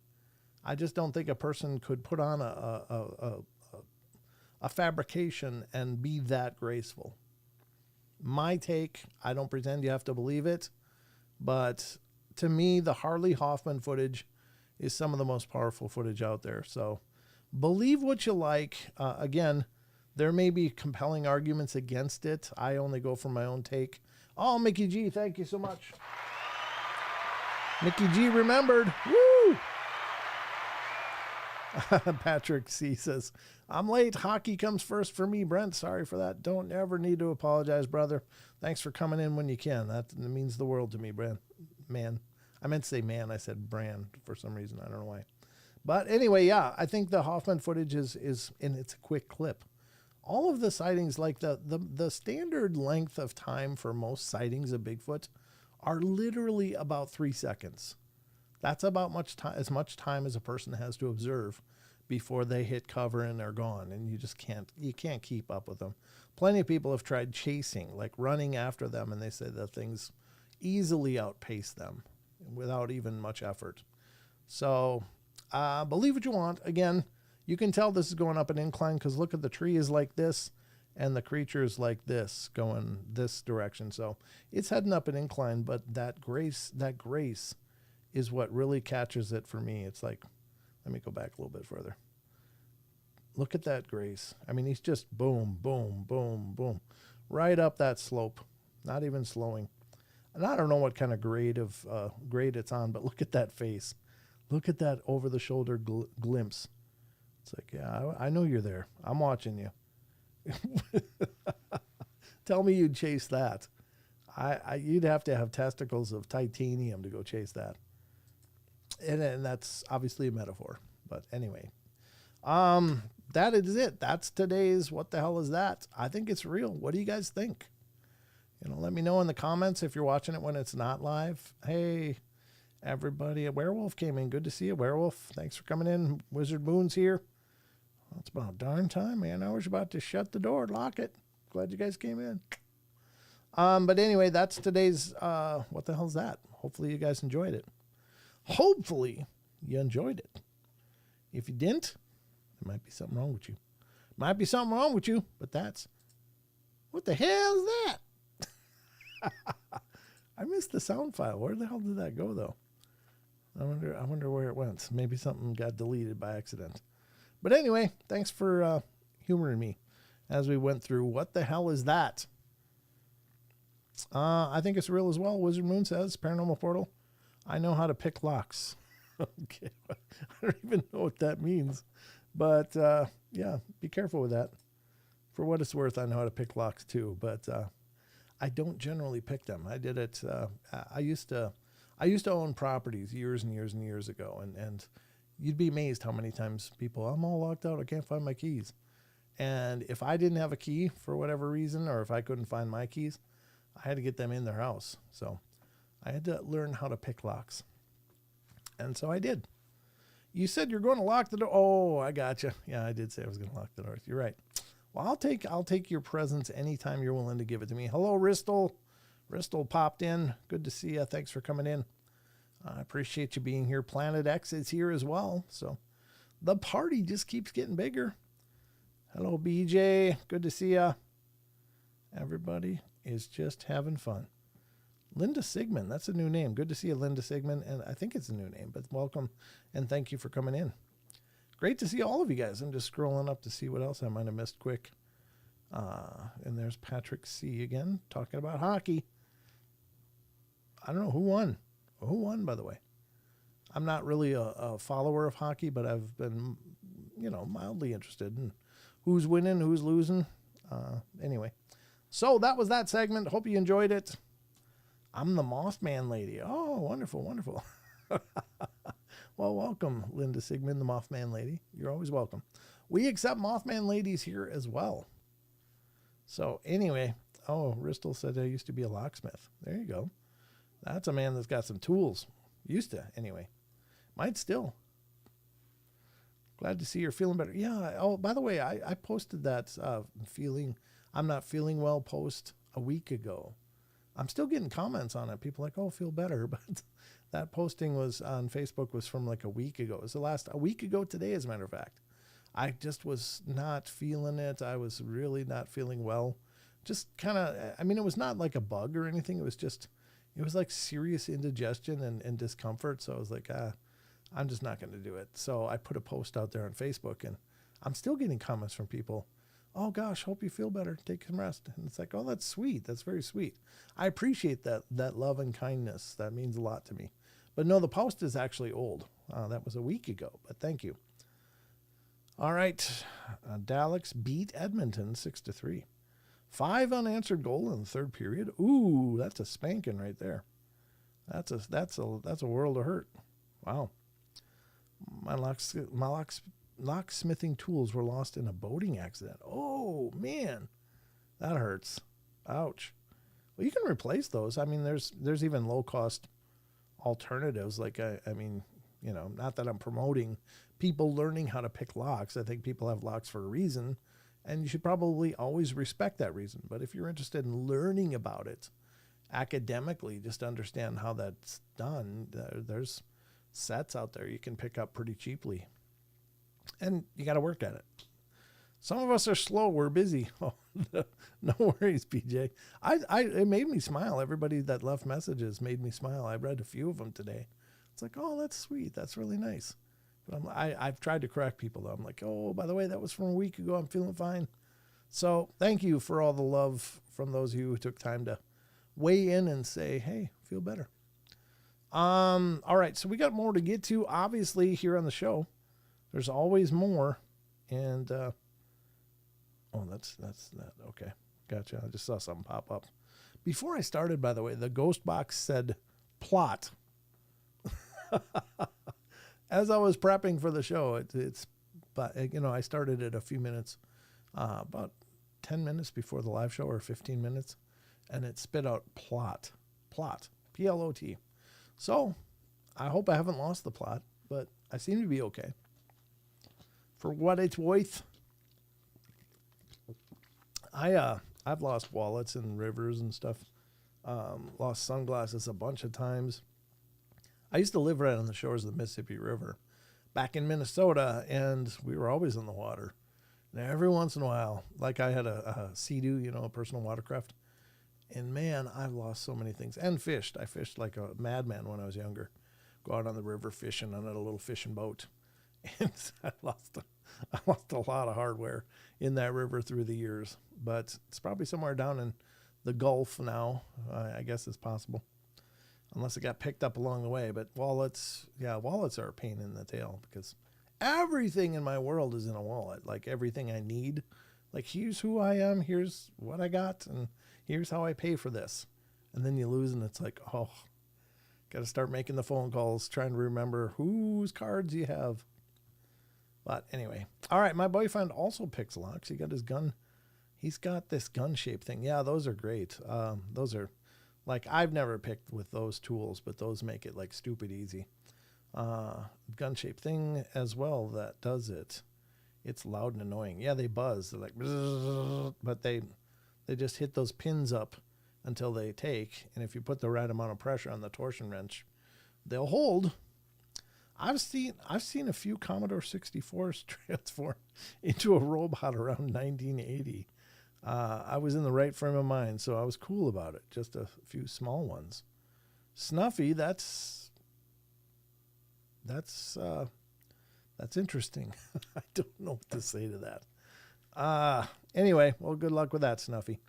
I just don't think a person could put on a fabrication and be that graceful. My take, I don't pretend you have to believe it, but to me, the Harley Hoffman footage is some of the most powerful footage out there. So believe what you like. Again, there may be compelling arguments against it. I only go for my own take. Oh, Mickey G, thank you so much. Mickey G remembered. Woo! Patrick C says, I'm late. Hockey comes first for me, Brent. Sorry for that. Don't ever need to apologize, brother. Thanks for coming in when you can. That means the world to me, Brent. Man. I meant to say man. I said brand for some reason. I don't know why. But anyway, yeah, I think the Hoffman footage is and it's a quick clip. All of the sightings, like the standard length of time for most sightings of Bigfoot are literally about 3 seconds. That's about as much time as a person has to observe before they hit cover and they're gone. And you just can't keep up with them. Plenty of people have tried chasing, like running after them, and they say that things easily outpace them without even much effort. So believe what you want. Again, you can tell this is going up an incline because look at the tree is like this and the creature is like this, going this direction. So it's heading up an incline, but that grace is what really catches it for me. It's like, let me go back a little bit further. Look at that grace. I mean, he's just boom, boom, boom, boom, right up that slope, not even slowing. And I don't know what kind of grade it's on, but look at that face. Look at that over-the-shoulder glimpse. It's like, yeah, I know you're there. I'm watching you. Tell me you'd chase that. You'd have to have testicles of titanium to go chase that. And that's obviously a metaphor. But anyway, that is it. That's today's What the Hell Is That? I think it's real. What do you guys think? Let me know in the comments if you're watching it when it's not live. Hey, everybody, a werewolf came in. Good to see you, werewolf. Thanks for coming in. Wizard Moon's here. Well, it's about darn time, man. I was about to shut the door, lock it. Glad you guys came in. But anyway, that's today's What the Hell's That? Hopefully you guys enjoyed it. Hopefully you enjoyed it. If you didn't, there might be something wrong with you. Might be something wrong with you, but that's, what the hell is that? I missed the sound file. Where the hell did that go, though? I wonder where it went. Maybe something got deleted by accident. But anyway, thanks for humoring me as we went through What the Hell Is That? I think it's real as well. Wizard Moon says, Paranormal Portal. I know how to pick locks. Okay. I don't even know what that means. But, yeah, be careful with that. For what it's worth, I know how to pick locks, too. But I don't generally pick them. I did it. I used to own properties years and years and years ago, and you'd be amazed how many times people, I'm all locked out, I can't find my keys. And if I didn't have a key for whatever reason, or if I couldn't find my keys, I had to get them in their house. So I had to learn how to pick locks. And so I did. You said you're going to lock the door. Oh, I gotcha. Yeah, I did say I was going to lock the doors. You're right. Well, I'll take your presence anytime you're willing to give it to me. Hello, Ristel. Ristel popped in. Good to see you. Thanks for coming in. I appreciate you being here. Planet X is here as well. So the party just keeps getting bigger. Hello, BJ. Good to see you. Everybody is just having fun. Linda Sigmund. That's a new name. Good to see you, Linda Sigmund. And I think it's a new name, but welcome and thank you for coming in. Great to see all of you guys. I'm just scrolling up to see what else I might have missed quick. And there's Patrick C. again, talking about hockey. I don't know who won. Who won, by the way? I'm not really a follower of hockey, but I've been, mildly interested in who's winning, who's losing. Anyway, so that was that segment. Hope you enjoyed it. I'm the Mothman lady. Oh, wonderful, wonderful. Well, welcome, Linda Sigmund, the Mothman lady. You're always welcome. We accept Mothman ladies here as well. So anyway, Ristel said I used to be a locksmith. There you go. That's a man that's got some tools. Used to, anyway. Might still. Glad to see you're feeling better. Yeah. Oh, by the way, I posted that I'm not feeling well post a week ago. I'm still getting comments on it. People like, feel better. But that posting was on Facebook was from like a week ago. It was a week ago today, as a matter of fact. I just was not feeling it. I was really not feeling well. Just kind of, it was not like a bug or anything. It was like serious indigestion and discomfort. So I was like, I'm just not going to do it. So I put a post out there on Facebook, and I'm still getting comments from people. Oh gosh, hope you feel better. Take some rest. And it's like, oh, that's sweet. That's very sweet. I appreciate that love and kindness. That means a lot to me. But no, the post is actually old. That was a week ago, but thank you. All right. Dallas beat Edmonton 6-3. 5 unanswered goal in the third period. Ooh, that's a spanking right there. That's a world of hurt. Wow. My locksmithing tools were lost in a boating accident. Oh man, that hurts. Ouch. Well, you can replace those. There's even low cost alternatives. Like, not that I'm promoting people learning how to pick locks. I think people have locks for a reason, and you should probably always respect that reason. But if you're interested in learning about it academically, just understand how that's done. There's sets out there you can pick up pretty cheaply, and you got to work at it. Some of us are slow. We're busy. Oh, no worries, PJ. It made me smile. Everybody that left messages made me smile. I read a few of them today. It's like, oh, that's sweet. That's really nice. But I've tried to correct people, though. I'm like, oh, by the way, that was from a week ago. I'm feeling fine. So thank you for all the love from those of you who took time to weigh in and say, hey, feel better. All right, so we got more to get to, obviously, here on the show. There's always more. And, that's that. Okay, gotcha. I just saw something pop up. Before I started, by the way, the ghost box said plot. As I was prepping for the show, but I started it a few minutes, about 10 minutes before the live show, or 15 minutes, and it spit out plot, P-L-O-T. So I hope I haven't lost the plot, but I seem to be okay. For what it's worth, I've lost wallets in rivers and stuff. Lost sunglasses a bunch of times. I used to live right on the shores of the Mississippi River back in Minnesota, and we were always in the water. And every once in a while, like I had a Sea-Doo, a personal watercraft. And man, I've lost so many things. And fished. I fished like a madman when I was younger. Go out on the river fishing on a little fishing boat. And I lost a lot of hardware in that river through the years. But it's probably somewhere down in the Gulf now. I guess it's possible. Unless it got picked up along the way. But wallets are a pain in the tail, because everything in my world is in a wallet. Like everything I need. Like, here's who I am, here's what I got, and here's how I pay for this. And then you lose, and it's like, got to start making the phone calls, trying to remember whose cards you have. But anyway. All right, my boyfriend also picks locks. He got his gun. He's got this gun-shaped thing. Yeah, those are great. Those are, like, I've never picked with those tools, but those make it, like, stupid easy. Gun-shaped thing as well that does it. It's loud and annoying. Yeah, they buzz. They're like, but they just hit those pins up until they take. And if you put the right amount of pressure on the torsion wrench, they'll hold. I've seen a few Commodore 64s transform into a robot around 1980. I was in the right frame of mind, so I was cool about it. Just a few small ones. Snuffy, that's interesting. I don't know what to say to that. Anyway, well, good luck with that, Snuffy.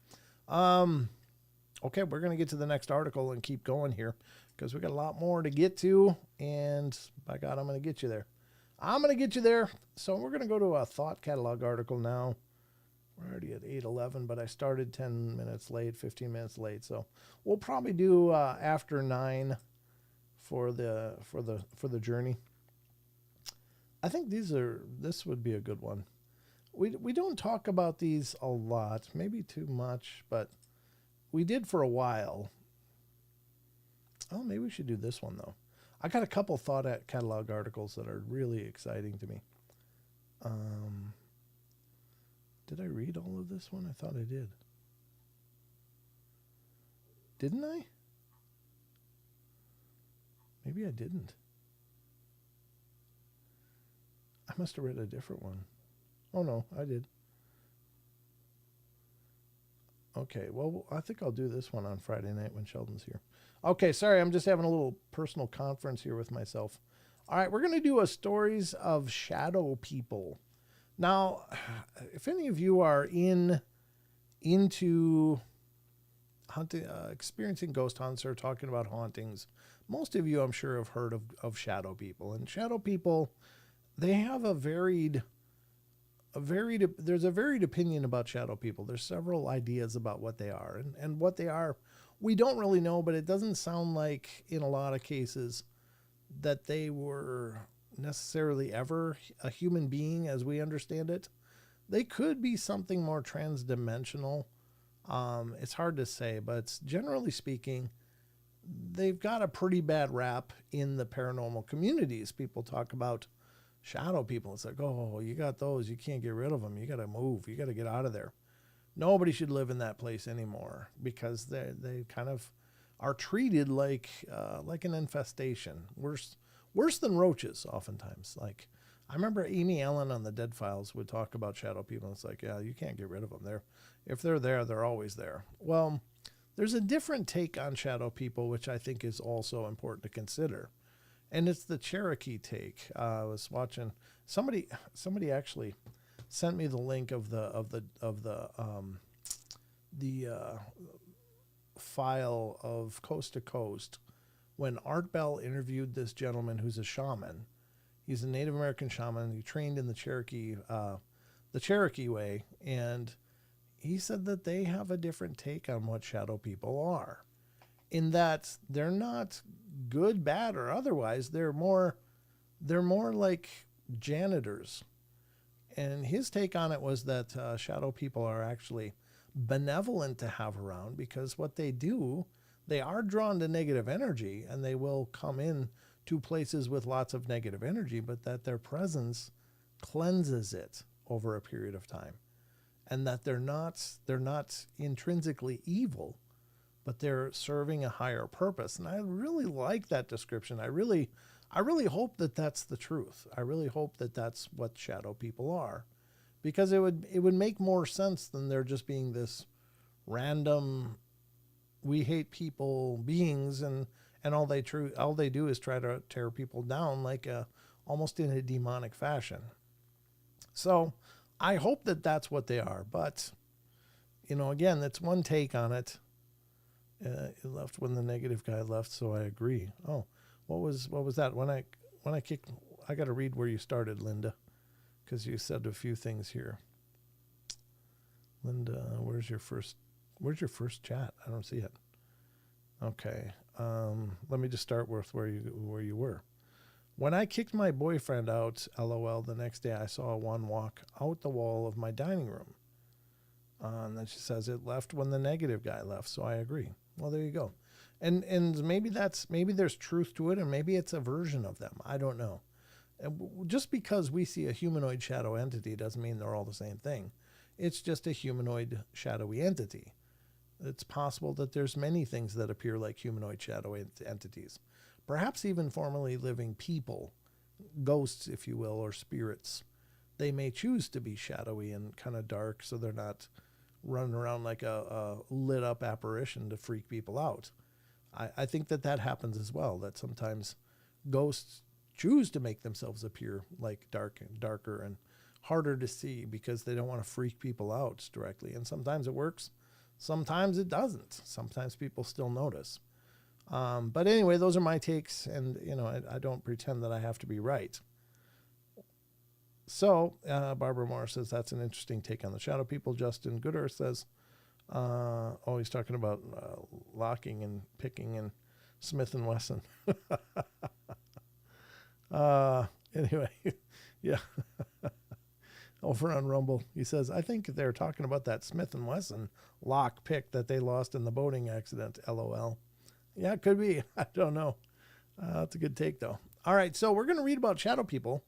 Okay, we're going to get to the next article and keep going here, because we got a lot more to get to, and by God, I'm going to get you there. So we're going to go to a thought catalog article now. We're already at 8:11, but I started 10 minutes late, 15 minutes late, so we'll probably do after 9 for the journey. I think this would be a good one. We don't talk about these a lot, maybe too much, but we did for a while. Oh, maybe we should do this one, though. I got a couple thought catalog articles that are really exciting to me. Did I read all of this one? I thought I did. Didn't I? Maybe I didn't. I must have read a different one. Oh, no, I did. Okay, well, I think I'll do this one on Friday night when Sheldon's here. Okay, sorry, I'm just having a little personal conference here with myself. All right, we're going to do a stories of shadow people. Now, if any of you are into hunting, experiencing ghost hunts or talking about hauntings, most of you, I'm sure, have heard of shadow people. And shadow people, they have there's a varied opinion about shadow people. There's several ideas about what they are, and what they are, we don't really know, but it doesn't sound like in a lot of cases that they were necessarily ever a human being as we understand it. They could be something more transdimensional. It's hard to say, but generally speaking, they've got a pretty bad rap in the paranormal communities. People talk about shadow people. It's like, oh, you got those. You can't get rid of them. You got to move. You got to get out of there. Nobody should live in that place anymore, because they kind of are treated like an infestation. Worse than roaches, oftentimes. Like, I remember Amy Allen on the Dead Files would talk about shadow people. It's like, yeah, you can't get rid of them. If they're there, they're always there. Well, there's a different take on shadow people, which I think is also important to consider. And it's the Cherokee take. I was watching somebody actually sent me the link of the file of Coast to Coast when Art Bell interviewed this gentleman who's a shaman. He's a Native American shaman. He trained in the Cherokee way, and he said that they have a different take on what shadow people are, in that they're not good, bad, or otherwise. They're more like janitors. And his take on it was that shadow people are actually benevolent to have around, because what they do, they are drawn to negative energy, and they will come in to places with lots of negative energy, but that their presence cleanses it over a period of time, and that they're not intrinsically evil, but they're serving a higher purpose. And I really like that description. I really hope that that's the truth. I really hope that that's what shadow people are, because it would make more sense than there just being this random, we hate people beings, and all they do is try to tear people down, like almost in a demonic fashion. So I hope that that's what they are. But, again, that's one take on it. It left when the negative guy left, so I agree. Oh, what was that? When I kicked, I got to read where you started, Linda, because you said a few things here. Linda, where's your first chat? I don't see it. Okay. Let me just start with where you were. When I kicked my boyfriend out, LOL, the next day I saw one walk out the wall of my dining room. And then she says it left when the negative guy left, so I agree. Well, there you go. And maybe there's truth to it, and maybe it's a version of them. I don't know. And just because we see a humanoid shadow entity doesn't mean they're all the same thing. It's just a humanoid shadowy entity. It's possible that there's many things that appear like humanoid shadow entities. Perhaps even formerly living people, ghosts, if you will, or spirits. They may choose to be shadowy and kind of dark, so they're not running around like a lit up apparition to freak people out. I think that happens as well, that sometimes ghosts choose to make themselves appear like darker and harder to see, because they don't want to freak people out directly. And sometimes it works. Sometimes it doesn't. Sometimes people still notice. But anyway, those are my takes, and I don't pretend that I have to be right. So Barbara Moore says that's an interesting take on the shadow people. Justin Goodearth says, he's talking about locking and picking and Smith and Wesson. Anyway, yeah. Over on Rumble, he says, I think they're talking about that Smith and Wesson lock pick that they lost in the boating accident. LOL. Yeah, it could be. I don't know. That's a good take, though. All right, so we're going to read about shadow people.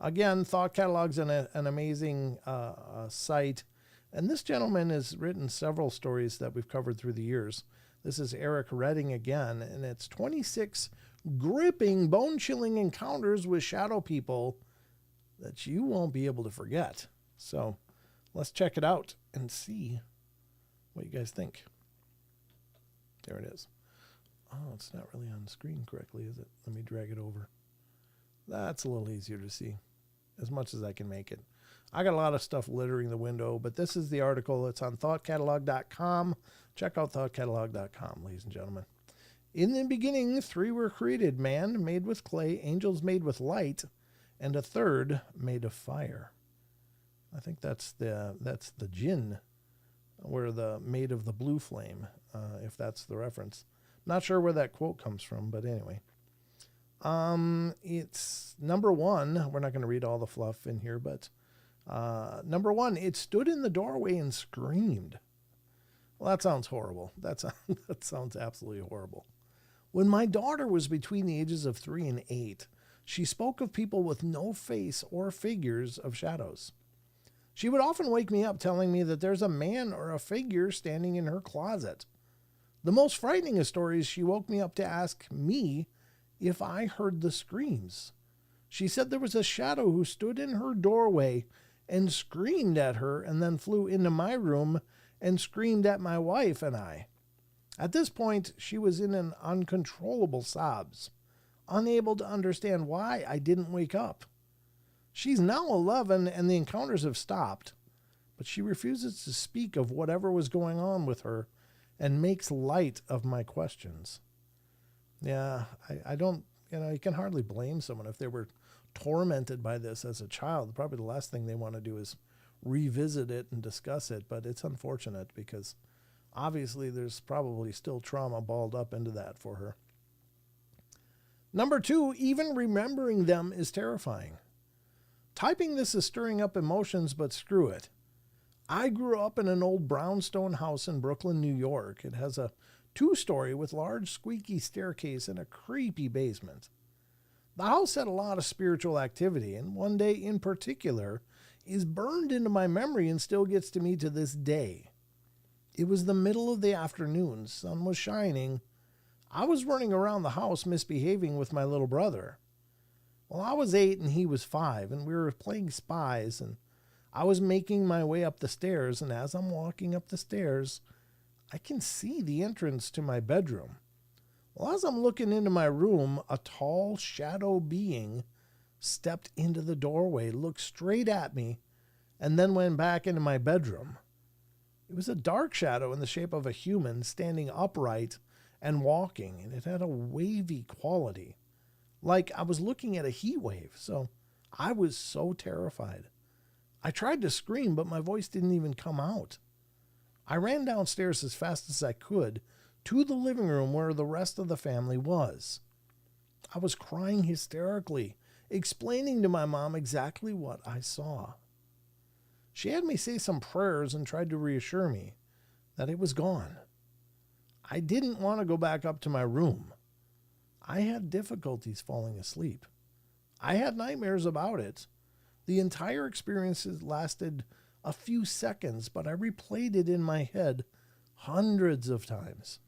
Again, Thought Catalog's an amazing site. And this gentleman has written several stories that we've covered through the years. This is Eric Redding again, and it's 26 gripping, bone-chilling encounters with shadow people that you won't be able to forget. So let's check it out and see what you guys think. There it is. Oh, it's not really on the screen correctly, is it? Let me drag it over. That's a little easier to see, as much as I can make it. I got a lot of stuff littering the window, but this is the article. It's on thoughtcatalog.com. Check out thoughtcatalog.com, ladies and gentlemen. In the beginning, 3 were created: man made with clay, angels made with light, and a third made of fire. I think that's the jinn, where the made of the blue flame, if that's the reference. Not sure where that quote comes from, but anyway. It's number 1. We're not going to read all the fluff in here, but number 1, it stood in the doorway and screamed. Well, that sounds horrible. That sounds absolutely horrible. When my daughter was between the ages of 3 and 8, she spoke of people with no face or figures of shadows. She would often wake me up telling me that there's a man or a figure standing in her closet. The most frightening of stories, she woke me up to ask me if I heard the screams. She said there was a shadow who stood in her doorway and screamed at her, and then flew into my room and screamed at my wife and I. At this point, she was in an uncontrollable sobs, unable to understand why I didn't wake up. She's now 11 and the encounters have stopped, but she refuses to speak of whatever was going on with her and makes light of my questions. Yeah, I don't, you can hardly blame someone if they were tormented by this as a child. Probably the last thing they want to do is revisit it and discuss it, but it's unfortunate because obviously there's probably still trauma balled up into that for her. Number 2, even remembering them is terrifying. Typing this is stirring up emotions, but screw it. I grew up in an old brownstone house in Brooklyn, New York. It has a 2-story with large squeaky staircase and a creepy basement. The house had a lot of spiritual activity, and one day in particular is burned into my memory and still gets to me to this day. It was the middle of the afternoon, sun was shining. I was running around the house misbehaving with my little brother. Well, I was 8 and he was 5, and we were playing spies, and I was making my way up the stairs, and as I'm walking up the stairs, I can see the entrance to my bedroom. Well, as I'm looking into my room, a tall shadow being stepped into the doorway, looked straight at me, and then went back into my bedroom. It was a dark shadow in the shape of a human standing upright and walking, and it had a wavy quality, like I was looking at a heat wave. So I was so terrified. I tried to scream, but my voice didn't even come out. I ran downstairs as fast as I could to the living room where the rest of the family was. I was crying hysterically, explaining to my mom exactly what I saw. She had me say some prayers and tried to reassure me that it was gone. I didn't want to go back up to my room. I had difficulties falling asleep. I had nightmares about it. The entire experience lasted a few seconds, but I replayed it in my head hundreds of times.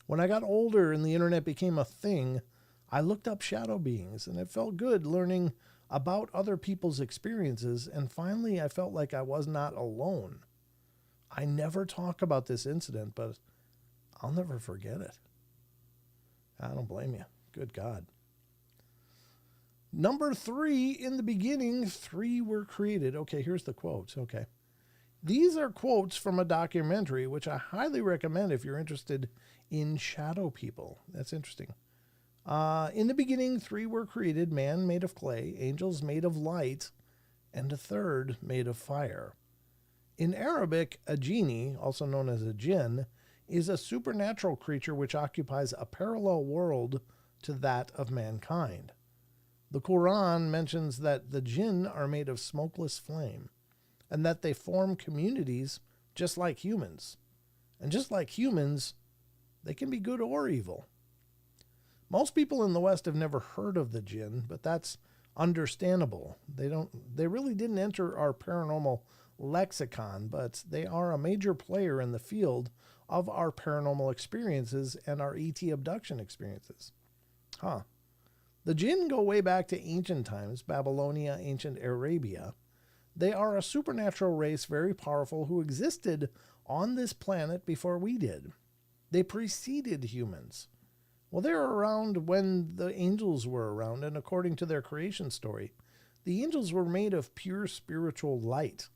When I got older and the internet became a thing, I looked up shadow beings, and it felt good learning about other people's experiences, and finally I felt like I was not alone. I never talk about this incident, but I'll never forget it. I don't blame you. Good God. Number 3, in the beginning, 3 were created. Okay, here's the quotes. Okay. These are quotes from a documentary, which I highly recommend if you're interested in shadow people. That's interesting. In the beginning, 3 were created, man made of clay, angels made of light, and a third made of fire. In Arabic, a genie, also known as a jinn, is a supernatural creature which occupies a parallel world to that of mankind. The Quran mentions that the jinn are made of smokeless flame, and that they form communities just like humans. And just like humans, they can be good or evil. Most people in the West have never heard of the jinn, but that's understandable. They really didn't enter our paranormal lexicon, but they are a major player in the field of our paranormal experiences and our ET abduction experiences. The jinn go way back to ancient times, Babylonia, ancient Arabia. They are a supernatural race, very powerful, who existed on this planet before we did. They preceded humans. Well, they were around when the angels were around, and according to their creation story, the angels were made of pure spiritual light.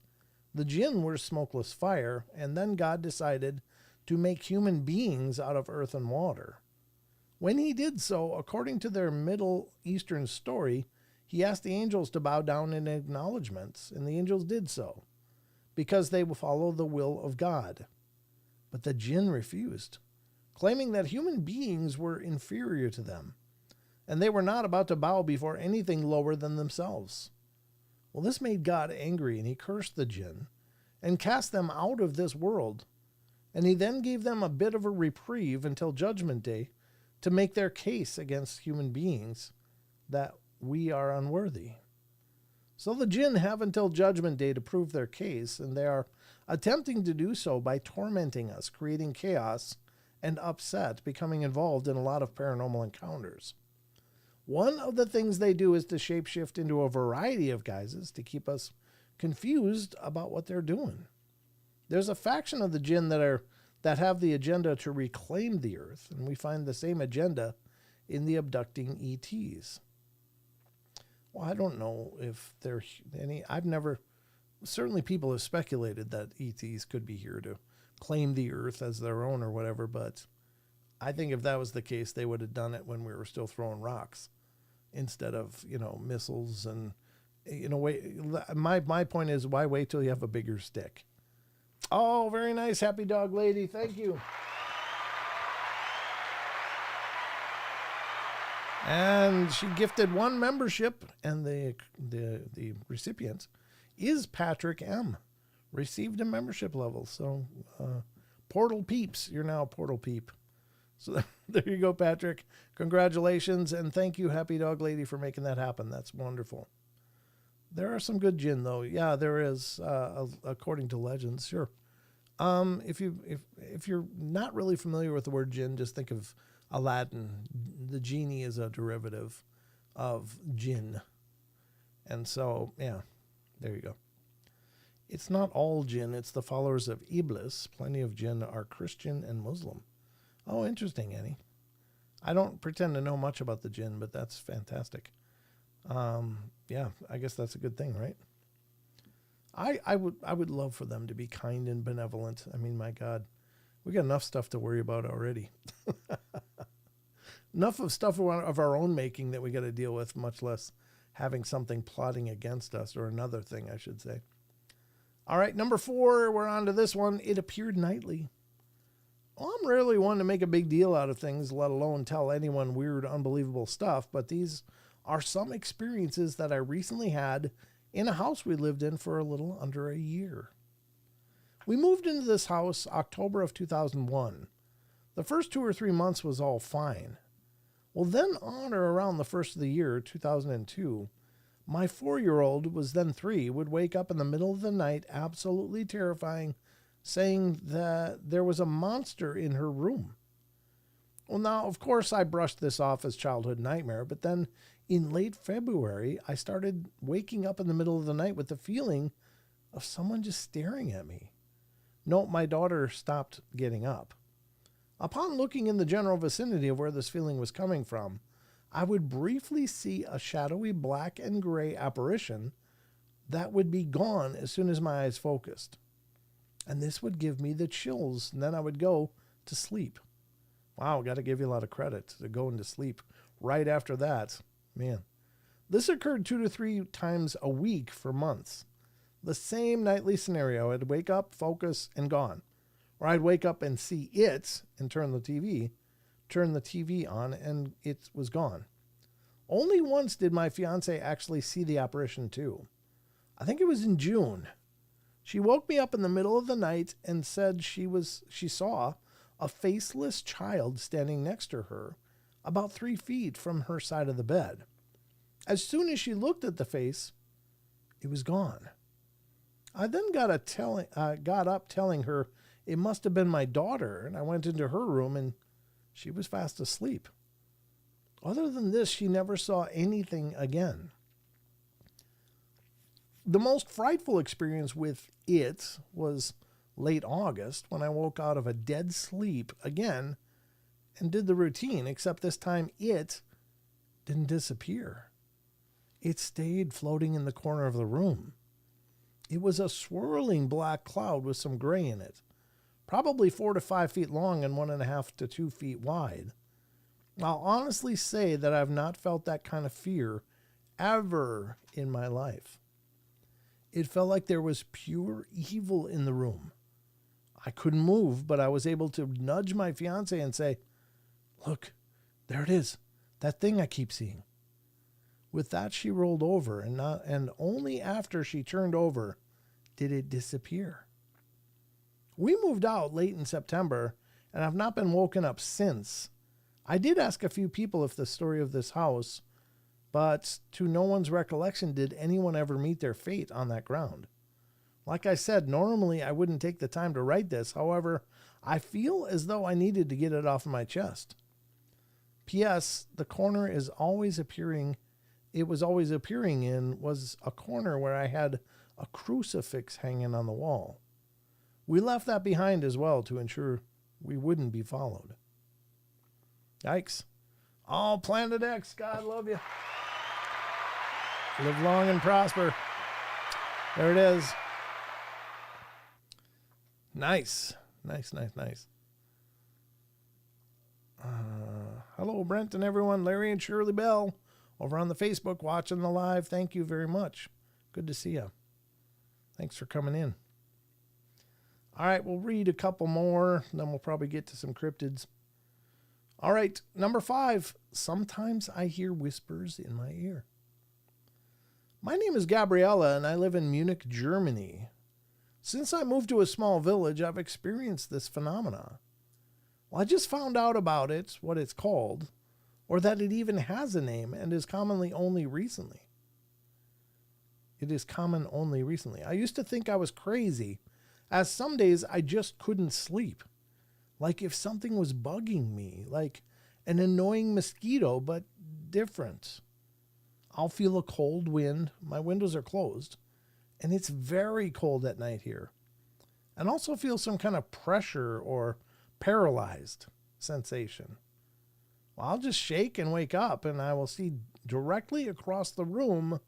The jinn were smokeless fire, and then God decided to make human beings out of earth and water. When he did so, according to their Middle Eastern story, he asked the angels to bow down in acknowledgments, and the angels did so, because they will follow the will of God. But the jinn refused, claiming that human beings were inferior to them, and they were not about to bow before anything lower than themselves. Well, this made God angry, and he cursed the jinn and cast them out of this world. And he then gave them a bit of a reprieve until Judgment Day to make their case against human beings that we are unworthy. So the jinn have until Judgment Day to prove their case, and they are attempting to do so by tormenting us, creating chaos and upset, becoming involved in a lot of paranormal encounters. One of the things they do is to shapeshift into a variety of guises to keep us confused about what they're doing. There's a faction of the jinn that have the agenda to reclaim the earth, and we find the same agenda in the abducting ETs. Well, I don't know if there are any. Certainly people have speculated that ETs could be here to claim the earth as their own or whatever, but I think if that was the case, they would have done it when we were still throwing rocks instead of, missiles. And, my point is, why wait till you have a bigger stick? Oh, very nice. Happy Dog Lady. Thank you. And she gifted 1 membership, and the recipient is Patrick M. Received a membership level. So, Portal Peeps, you're now a Portal Peep. So there you go, Patrick. Congratulations, and thank you, Happy Dog Lady, for making that happen. That's wonderful. There are some good jinn, though. Yeah, there is, according to legends. Sure. If you're not really familiar with the word jinn, just think of Aladdin. The genie is a derivative of jinn. And so, yeah, there you go. It's not all jinn. It's the followers of Iblis. Plenty of jinn are Christian and Muslim. Oh, interesting, Annie. I don't pretend to know much about the jinn, but that's fantastic. Yeah, I guess that's a good thing, right? I would love for them to be kind and benevolent. I mean, my God, we got enough stuff to worry about already. Enough of stuff of our own making that we got to deal with, much less having something plotting against us, or another thing, I should say. All right, number 4, we're on to this one. It appeared nightly. Well, I'm rarely one to make a big deal out of things, let alone tell anyone weird, unbelievable stuff, but these are some experiences that I recently had in a house we lived in for a little under a year. We moved into this house October of 2001. The first 2 or 3 months was all fine. Well, then on or around the first of the year, 2002, my 4-year-old, was then 3, would wake up in the middle of the night, absolutely terrifying, saying that there was a monster in her room. Well, now, of course, I brushed this off as childhood nightmare, but then in late February, I started waking up in the middle of the night with the feeling of someone just staring at me. No, my daughter stopped getting up. Upon looking in the general vicinity of where this feeling was coming from, I would briefly see a shadowy black and gray apparition that would be gone as soon as my eyes focused. And this would give me the chills, and then I would go to sleep. Wow, got to give you a lot of credit to going to sleep right after that. Man, this occurred 2 to 3 times a week for months. The same nightly scenario. I'd wake up, focus, and gone. Or I'd wake up and see it and turn the TV on, and it was gone. Only once did my fiance actually see the apparition too. I think it was in June. She woke me up in the middle of the night and said she saw a faceless child standing next to her about 3 feet from her side of the bed. As soon as she looked at the face, it was gone. I then got up telling her it must have been my daughter, and I went into her room and she was fast asleep. Other than this, she never saw anything again. The most frightful experience with it was late August when I woke out of a dead sleep again and did the routine, except this time it didn't disappear. It stayed floating in the corner of the room. It was a swirling black cloud with some gray in it, probably 4 to 5 feet long and 1.5 to 2 feet wide. I'll honestly say that I've not felt that kind of fear ever in my life. It felt like there was pure evil in the room. I couldn't move, but I was able to nudge my fiance and say, "Look, there it is, that thing I keep seeing." With that, she rolled over, and only after she turned over did it disappear. We moved out late in September, and I've not been woken up since. I did ask a few people if the story of this house, but to no one's recollection did anyone ever meet their fate on that ground. Like I said, normally I wouldn't take the time to write this. However, I feel as though I needed to get it off my chest. P.S. The corner is always appearing. It was always appearing in was a corner where I had a crucifix hanging on the wall. We left that behind as well to ensure we wouldn't be followed. Yikes. Oh, Planet X, God love you. Live long and prosper. There it is. Nice. Nice. Hello, Brent and everyone. Larry and Shirley Bell over on the Facebook watching the live. Thank you very much. Good to see you. Thanks for coming in. All right, we'll read a couple more, then we'll probably get to some cryptids. All right, number 5. Sometimes I hear whispers in my ear. My name is Gabriella, and I live in Munich, Germany. Since I moved to a small village, I've experienced this phenomena. Well, I just found out about it, what it's called, or that it even has a name and is commonly only recently. It is common only recently. I used to think I was crazy, as some days I just couldn't sleep. Like if something was bugging me, like an annoying mosquito, but different. I'll feel a cold wind. My windows are closed, and it's very cold at night here. And also feel some kind of pressure or paralyzed sensation. Well, I'll just shake and wake up, and I will see directly across the room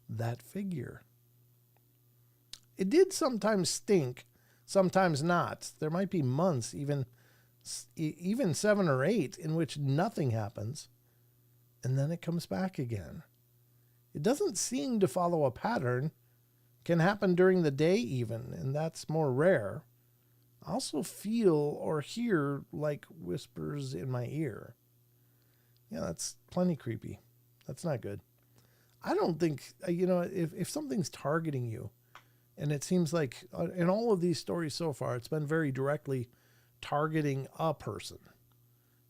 that figure. It did sometimes stink, sometimes not. There might be months, even 7 or 8, in which nothing happens, and then it comes back again. It doesn't seem to follow a pattern. Can happen during the day even, and that's more rare. I also feel or hear like whispers in my ear. Yeah, that's plenty creepy. That's not good. I don't think, if something's targeting you, and it seems like in all of these stories so far, it's been very directly targeting a person.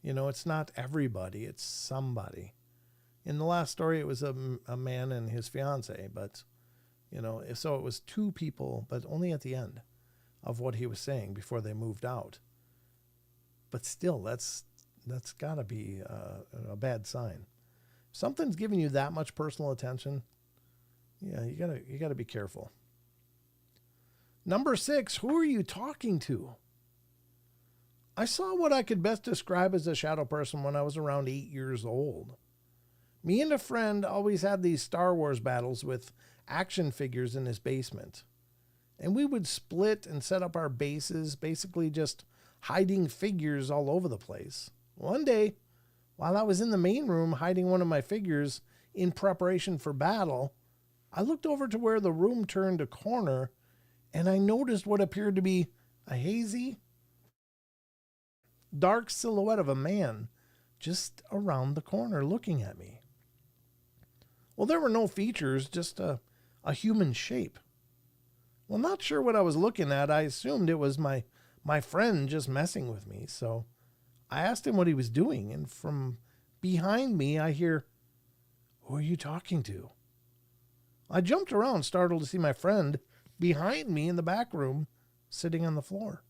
It's not everybody, it's somebody. In the last story, it was a man and his fiance, but, so it was 2 people, but only at the end of what he was saying before they moved out. But still, that's got to be a bad sign. If something's giving you that much personal attention, yeah, you gotta be careful. Number 6, who are you talking to? I saw what I could best describe as a shadow person when I was around 8 years old. Me and a friend always had these Star Wars battles with action figures in his basement. And we would split and set up our bases, basically just hiding figures all over the place. One day, while I was in the main room hiding one of my figures in preparation for battle, I looked over to where the room turned a corner, and I noticed what appeared to be a hazy, dark silhouette of a man just around the corner looking at me. Well, there were no features, just a human shape. Well, not sure what I was looking at. I assumed it was my friend just messing with me. So I asked him what he was doing. And from behind me, I hear, "Who are you talking to?" I jumped around, startled to see my friend behind me in the back room, sitting on the floor.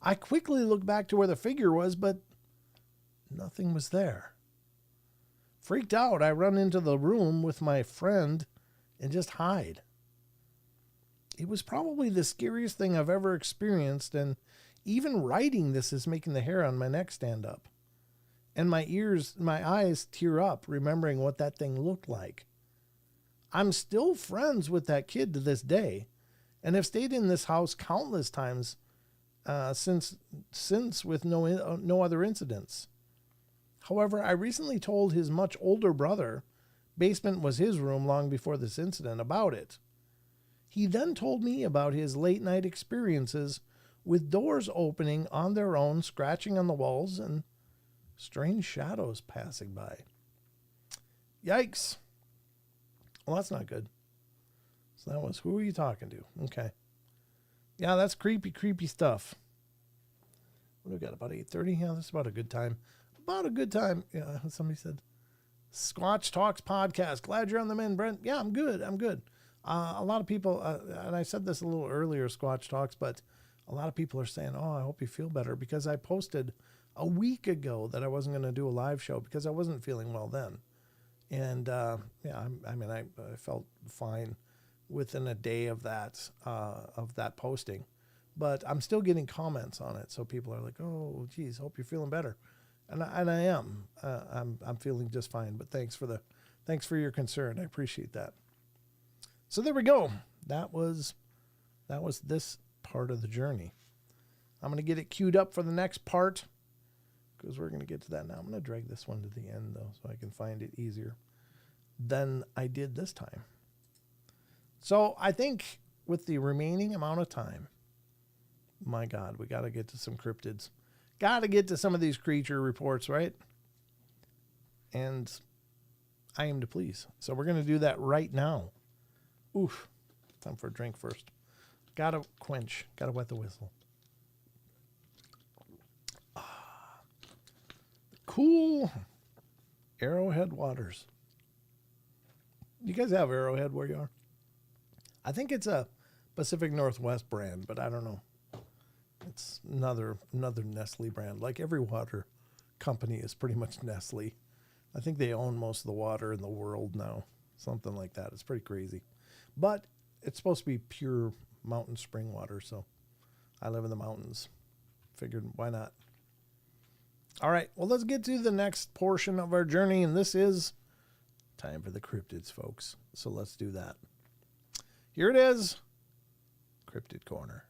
I quickly looked back to where the figure was, but nothing was there. Freaked out, I run into the room with my friend and just hide. It was probably the scariest thing I've ever experienced, and even writing this is making the hair on my neck stand up. And my eyes tear up, remembering what that thing looked like. I'm still friends with that kid to this day, and have stayed in this house countless times since with no other incidents. However, I recently told his much older brother, basement was his room long before this incident, about it. He then told me about his late night experiences with doors opening on their own, scratching on the walls, and strange shadows passing by. Yikes. Well, that's not good. So that was, who are you talking to? Okay. Yeah, that's creepy stuff. What do we got, about 8:30? Yeah, that's about a good time. About a good time. Yeah, somebody said, Squatch Talks Podcast. Glad you're on the mend, Brent. Yeah, I'm good. A lot of people, and I said this a little earlier, Squatch Talks, but a lot of people are saying, "Oh, I hope you feel better," because I posted a week ago that I wasn't going to do a live show because I wasn't feeling well then. And I felt fine within a day of that posting, but I'm still getting comments on it. So people are like, "Oh, geez, hope you're feeling better," and I am. I'm feeling just fine. But thanks for your concern. I appreciate that. So there we go. That was this part of the journey. I'm going to get it queued up for the next part because we're going to get to that now. I'm going to drag this one to the end, though, so I can find it easier than I did this time. So I think with the remaining amount of time, my God, we got to get to some cryptids. Got to get to some of these creature reports, right? And I am to please. So we're going to do that right now. Oof. Time for a drink first. Got to quench. Got to wet the whistle. Cool Arrowhead waters. You guys have Arrowhead where you are? I think it's a Pacific Northwest brand, but I don't know. It's another Nestle brand. Like every water company is pretty much Nestle. I think they own most of the water in the world now. Something like that. It's pretty crazy. But it's supposed to be pure mountain spring water, so I live in the mountains. Figured, why not? All right, well, let's get to the next portion of our journey, and this is time for the cryptids, folks. So let's do that. Here it is, Cryptid Corner.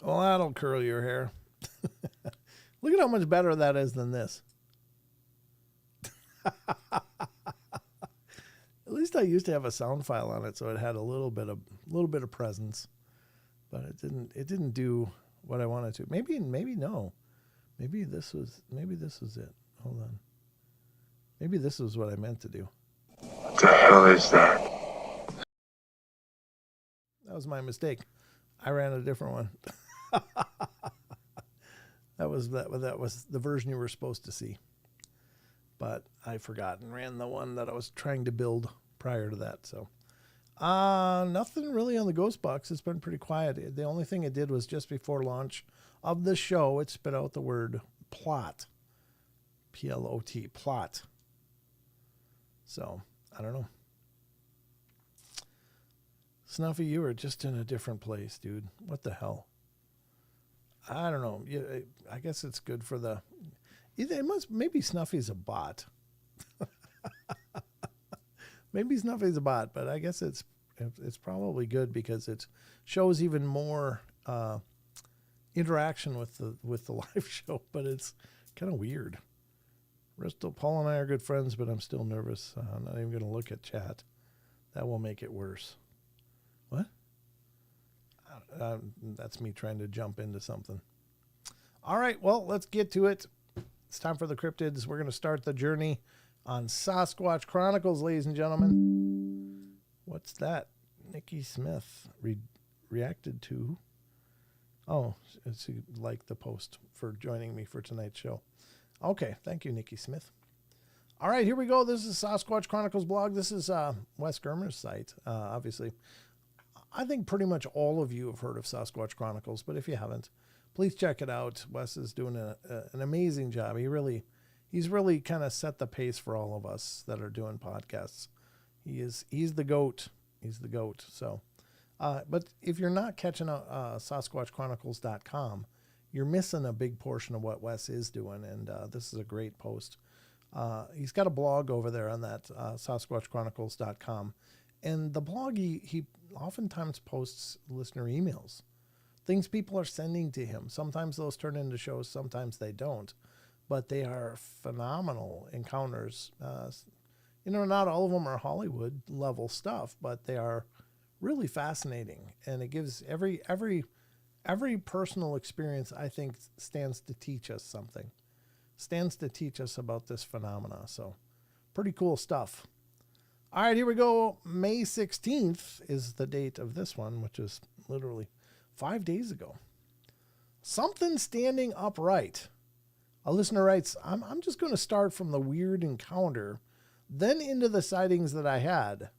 Well, that'll curl your hair. Look at how much better that is than this. At least I used to have a sound file on it, so it had a little bit of presence, but it didn't do what I wanted to. Maybe no. Maybe this was it. Hold on. Maybe this was what I meant to do. What the hell is that? That was my mistake. I ran a different one. That was the version you were supposed to see. But I forgot and ran the one that I was trying to build prior to that. So nothing really on the ghost box. It's been pretty quiet. The only thing it did was just before launch of the show, it spit out the word plot. P-L-O-T, plot. So I don't know. Snuffy, you are just in a different place, dude. What the hell? I don't know. Yeah, I guess it's good for the... Maybe Snuffy's a bot. Maybe Snuffy's a bot, but I guess it's probably good because it shows even more interaction with the live show. But it's kind of weird. Bristol, Paul and I are good friends, but I'm still nervous. I'm not even going to look at chat. That will make it worse. What? That's me trying to jump into something. All right, well, let's get to it. It's time for the cryptids. We're going to start the journey on Sasquatch Chronicles, ladies and gentlemen. What's that? Nikki Smith reacted to. Oh, she liked the post for joining me for tonight's show. Okay, thank you, Nikki Smith. All right, here we go. This is Sasquatch Chronicles blog. This is Wes Germer's site, obviously. I think pretty much all of you have heard of Sasquatch Chronicles, but if you haven't, please check it out. Wes is doing an amazing job. He's really kind of set the pace for all of us that are doing podcasts. He's the GOAT. He's the GOAT. So, but if you're not catching SasquatchChronicles.com, you're missing a big portion of what Wes is doing, and this is a great post. He's got a blog over there on that, SasquatchChronicles.com. And the blog, he oftentimes posts listener emails, things people are sending to him. Sometimes those turn into shows, sometimes they don't. But they are phenomenal encounters. Not all of them are Hollywood level stuff, but they are really fascinating. And it gives every personal experience, I think, stands to teach us something. Stands to teach us about this phenomena. So pretty cool stuff. All right, here we go. May 16th is the date of this one, which is literally 5 days ago. Something standing upright. A listener writes, I'm just going to start from the weird encounter, then into the sightings that I had.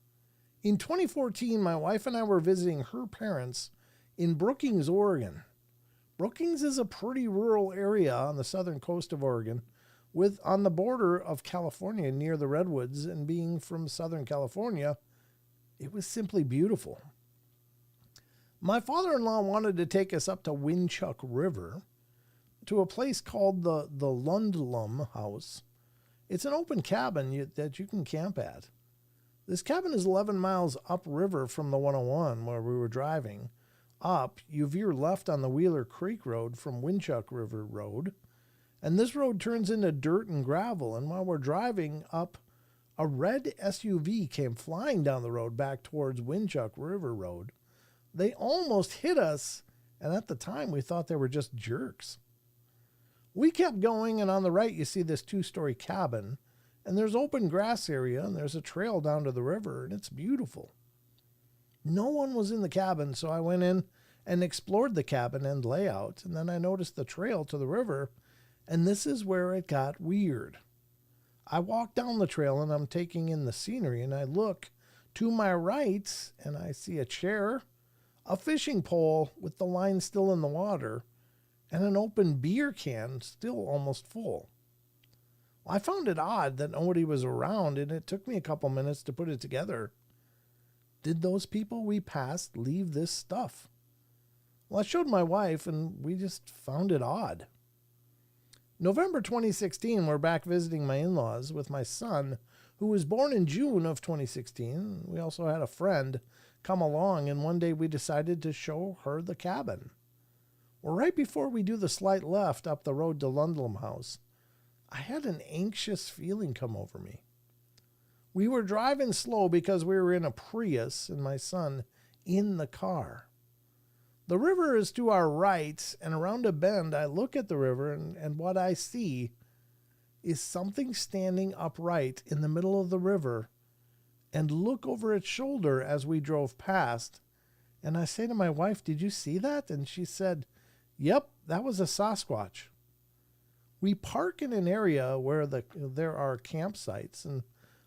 In 2014, my wife and I were visiting her parents in Brookings, Oregon. Brookings is a pretty rural area on the southern coast of Oregon, on the border of California near the Redwoods, and being from Southern California, It was simply beautiful. My father-in-law wanted to take us up to Winchuck River to a place called the Lundlum House. It's an open cabin that you can camp at. This cabin is 11 miles upriver from the 101 where we were driving. Up, you veer left on the Wheeler Creek Road from Winchuck River Road, and this road turns into dirt and gravel, and while we're driving up, a red SUV came flying down the road back towards Winchuck River Road. They almost hit us, and at the time we thought they were just jerks. We kept going, and on the right you see this 2-story cabin, and there's open grass area, and there's a trail down to the river, and it's beautiful. No one was in the cabin, so I went in and explored the cabin and layout, and then I noticed the trail to the river, and this is where it got weird. I walk down the trail, and I'm taking in the scenery, and I look to my right, and I see a chair, a fishing pole with the line still in the water, and an open beer can still almost full. I found it odd that nobody was around, and it took me a couple minutes to put it together. Did those people we passed leave this stuff? Well, I showed my wife, and we just found it odd. November 2016, we're back visiting my in-laws with my son, who was born in June of 2016. We also had a friend come along, and one day we decided to show her the cabin. Well, right before we do the slight left up the road to Lundlum House, I had an anxious feeling come over me. We were driving slow because we were in a Prius and my son in the car. The river is to our right, and around a bend I look at the river, and what I see is something standing upright in the middle of the river and look over its shoulder as we drove past. And I say to my wife, "Did you see that?" And she said, "Yep, that was a Sasquatch." We park in an area where there are campsites, and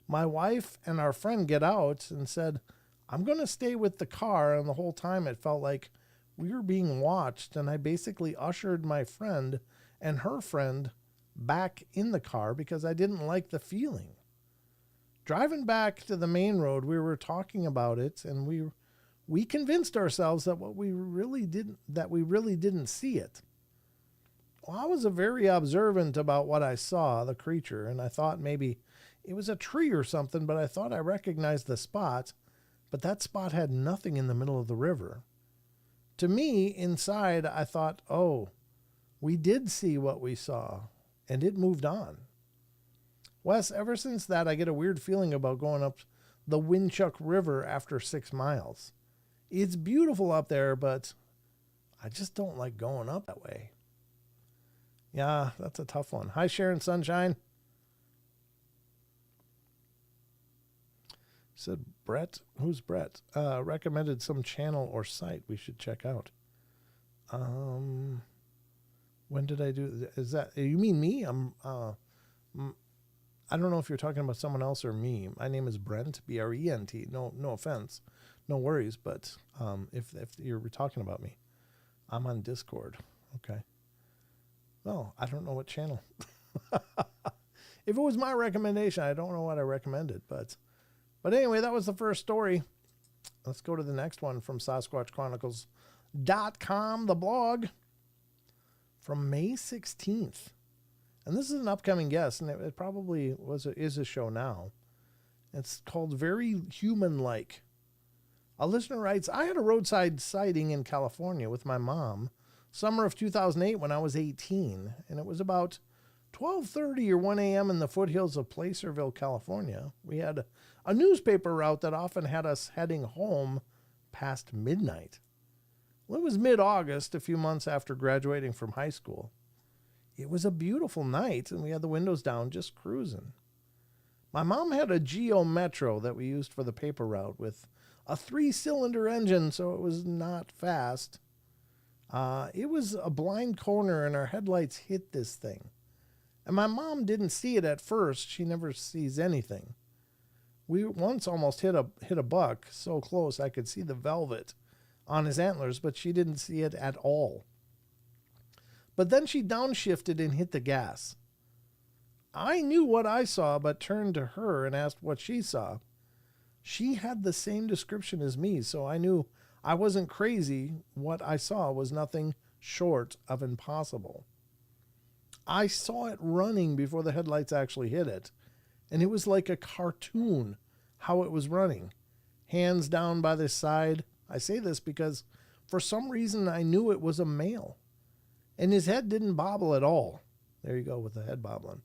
my wife and our friend get out and said, "I'm going to stay with the car." And the whole time it felt like we were being watched, and I basically ushered my friend and her friend back in the car because I didn't like the feeling. Driving back to the main road, we were talking about it, and we convinced ourselves that we really didn't see it. Well, I was very observant about what I saw, the creature, and I thought maybe it was a tree or something, but I thought I recognized the spot, but that spot had nothing in the middle of the river. To me, inside, I thought, oh, we did see what we saw, and it moved on. Wes, ever since that, I get a weird feeling about going up the Winchuck River after 6 miles. It's beautiful up there, but I just don't like going up that way. Yeah, that's a tough one. Hi, Sharon Sunshine. Said Brett. Who's Brett? Recommended some channel or site we should check out. When did I do? Is that, you mean me? I don't know if you're talking about someone else or me. My name is Brent, Brent. No offense, no worries. But if you're talking about me, I'm on Discord. Okay. Well, I don't know what channel. If it was my recommendation, I don't know what I recommended, but anyway, that was the first story. Let's go to the next one from SasquatchChronicles.com, the blog, from May 16th. And this is an upcoming guest, and it probably is a show now. It's called Very Human-Like. A listener writes, I had a roadside sighting in California with my mom, summer of 2008 when I was 18, and it was about 12:30 or 1 a.m. in the foothills of Placerville, California. We had a newspaper route that often had us heading home past midnight. Well, it was mid-August, a few months after graduating from high school. It was a beautiful night, and we had the windows down, just cruising. My mom had a Geo Metro that we used for the paper route with a 3-cylinder engine, so it was not fast. It was a blind corner, and our headlights hit this thing. And my mom didn't see it at first. She never sees anything. We once almost hit a buck so close I could see the velvet on his antlers, but she didn't see it at all. But then she downshifted and hit the gas. I knew what I saw, but turned to her and asked what she saw. She had the same description as me, so I knew I wasn't crazy. What I saw was nothing short of impossible. I saw it running before the headlights actually hit it, and it was like a cartoon how it was running. Hands down by the side. I say this because for some reason I knew it was a male, and his head didn't bobble at all. There you go with the head bobbling.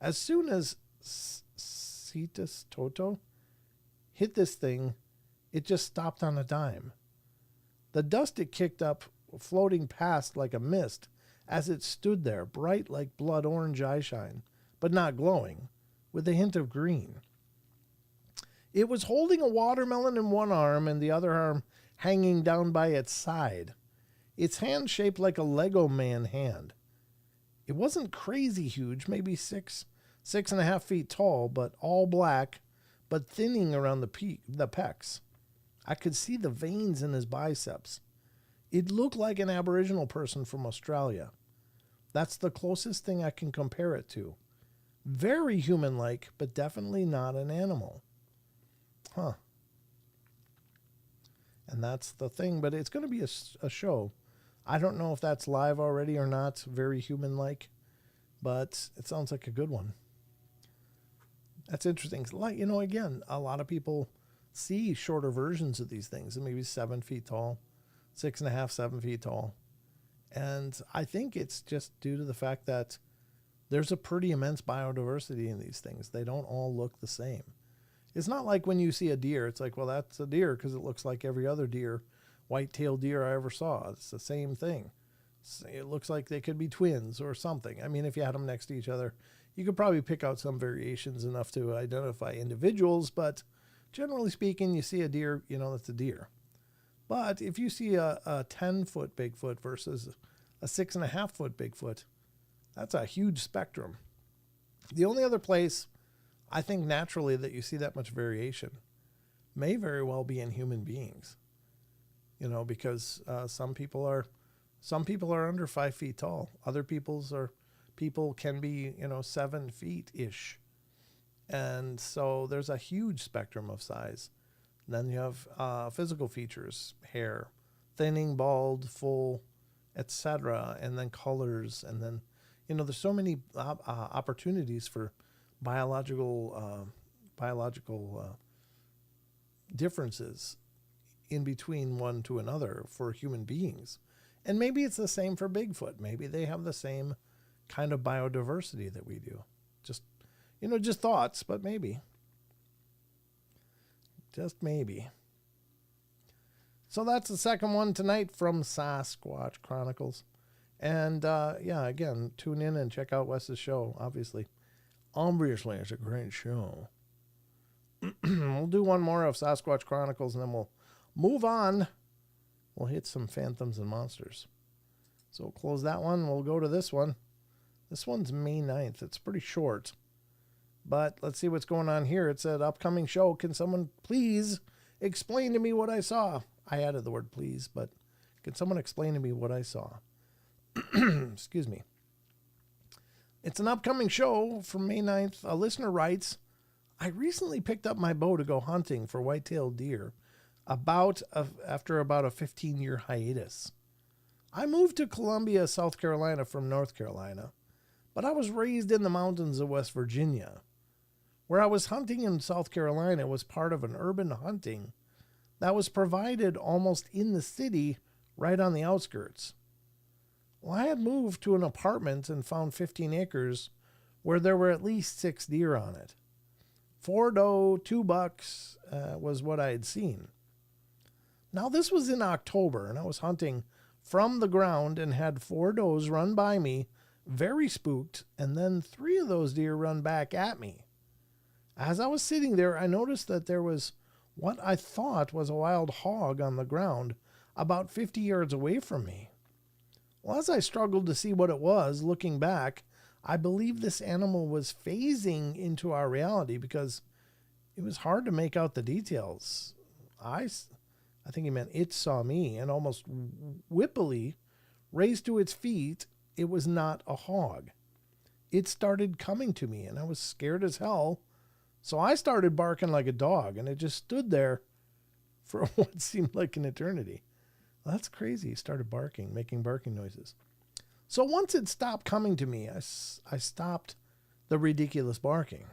As soon as Cetus Toto hit this thing, it just stopped on a dime. The dust it kicked up, floating past like a mist, as it stood there, bright like blood orange eyeshine, but not glowing, with a hint of green. It was holding a watermelon in one arm and the other arm hanging down by its side. Its hand shaped like a Lego man hand. It wasn't crazy huge, maybe 6.5 feet tall, but all black, but thinning around the pecs. I could see the veins in his biceps. It looked like an Aboriginal person from Australia. That's the closest thing I can compare it to. Very human-like, but definitely not an animal. Huh. And that's the thing, but it's going to be a show. I don't know if that's live already or not, very human-like, but it sounds like a good one. That's interesting. Like, you know, again, a lot of people see shorter versions of these things, and maybe 7 feet tall, 6.5, 7 feet tall. And I think it's just due to the fact that there's a pretty immense biodiversity in these things. They don't all look the same. It's not like when you see a deer, it's like, well, that's a deer because it looks like every other deer, white-tailed deer I ever saw. It's the same thing. It looks like they could be twins or something. I mean, if you had them next to each other, you could probably pick out some variations enough to identify individuals, but generally speaking, you see a deer, you know, that's a deer. But if you see a 10-foot Bigfoot versus a 6.5-foot Bigfoot, that's a huge spectrum. The only other place I think naturally that you see that much variation may very well be in human beings. You know, because some people are under 5 feet tall. Other people can be, 7 feet ish. And so there's a huge spectrum of size. Then you have physical features, hair, thinning, bald, full, etc., and then colors, and then, there's so many opportunities for biological differences in between one to another for human beings. And maybe it's the same for Bigfoot. Maybe they have the same kind of biodiversity that we do. Just thoughts, but maybe. Just maybe. So that's the second one tonight from Sasquatch Chronicles. And, again, tune in and check out Wes's show, obviously. Obviously, it's a great show. We'll do one more of Sasquatch Chronicles, and then we'll move on. We'll hit some phantoms and monsters. So we'll close that one. We'll go to this one. This one's May 9th. It's pretty short. But let's see what's going on here. It said, upcoming show. Can someone please explain to me what I saw? I added the word please, but can someone explain to me what I saw? Excuse me. It's an upcoming show from May 9th. A listener writes, I recently picked up my bow to go hunting for white-tailed deer after about a 15-year hiatus. I moved to Columbia, South Carolina from North Carolina, but I was raised in the mountains of West Virginia. Where I was hunting in South Carolina was part of an urban hunting that was provided almost in the city, right on the outskirts. Well, I had moved to an apartment and found 15 acres where there were at least 6 deer on it. 4 doe, 2 bucks was what I had seen. Now, this was in October, and I was hunting from the ground and had 4 does run by me, very spooked, and then 3 of those deer run back at me. As I was sitting there, I noticed that there was what I thought was a wild hog on the ground about 50 yards away from me. Well, as I struggled to see what it was, looking back, I believe this animal was phasing into our reality because it was hard to make out the details. I think he meant it saw me, and almost whippily raised to its feet. It was not a hog. It started coming to me, and I was scared as hell, So I started barking like a dog, and it just stood there for what seemed like an eternity. Well, that's crazy. He started barking, making barking noises. So once it stopped coming to me, I stopped the ridiculous barking.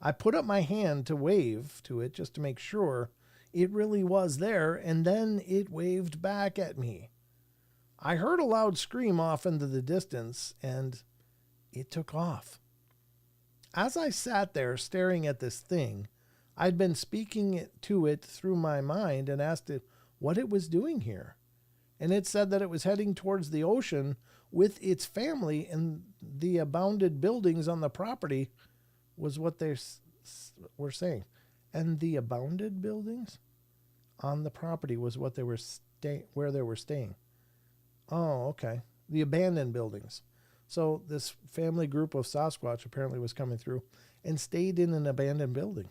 I put up my hand to wave to it just to make sure it really was there, and then it waved back at me. I heard a loud scream off into the distance, and it took off. As I sat there staring at this thing, I'd been speaking to it through my mind and asked it what it was doing here. And it said that it was heading towards the ocean with its family, and the abounded buildings on the property was what they were saying. And the abounded buildings on the property was what they were where they were staying. Oh, okay. The abandoned buildings. So this family group of Sasquatch apparently was coming through and stayed in an abandoned building.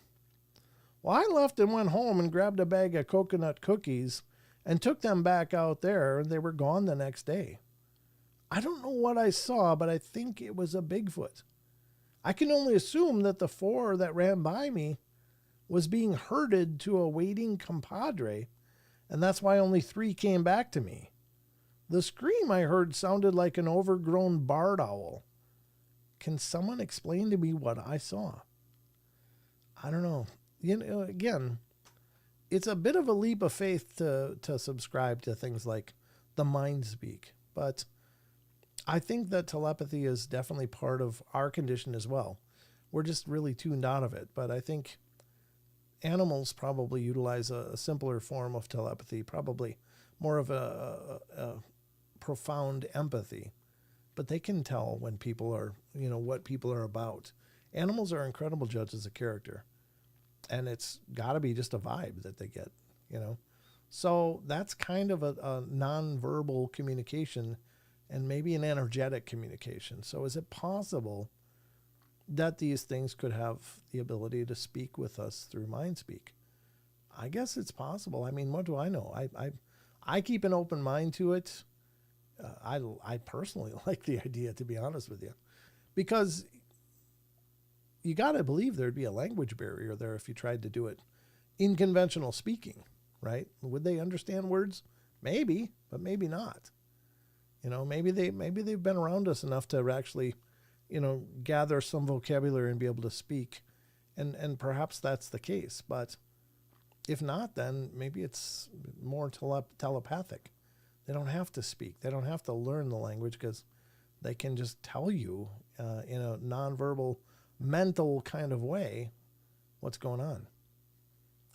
Well, I left and went home and grabbed a bag of coconut cookies and took them back out there, and they were gone the next day. I don't know what I saw, but I think it was a Bigfoot. I can only assume that the 4 that ran by me was being herded to a waiting compadre, and that's why only 3 came back to me. The scream I heard sounded like an overgrown barred owl. Can someone explain to me what I saw? I don't know. You know, again, it's a bit of a leap of faith to subscribe to things like the mind speak, but I think that telepathy is definitely part of our condition as well. We're just really tuned out of it, but I think animals probably utilize a simpler form of telepathy, probably more of a profound empathy, but they can tell when people are, what people are about. Animals are incredible judges of character, and it's got to be just a vibe that they get, So that's kind of a non-verbal communication and maybe an energetic communication. So is it possible that these things could have the ability to speak with us through mind speak? I guess it's possible. I mean, what do I know? I keep an open mind to it. I personally like the idea, to be honest with you, because you got to believe there'd be a language barrier there if you tried to do it in conventional speaking, right? Would they understand words? Maybe, but maybe not. Maybe they've been around us enough to actually, gather some vocabulary and be able to speak, and perhaps that's the case. But if not, then maybe it's more telepathic. They don't have to speak. They don't have to learn the language because they can just tell you in a nonverbal, mental kind of way what's going on.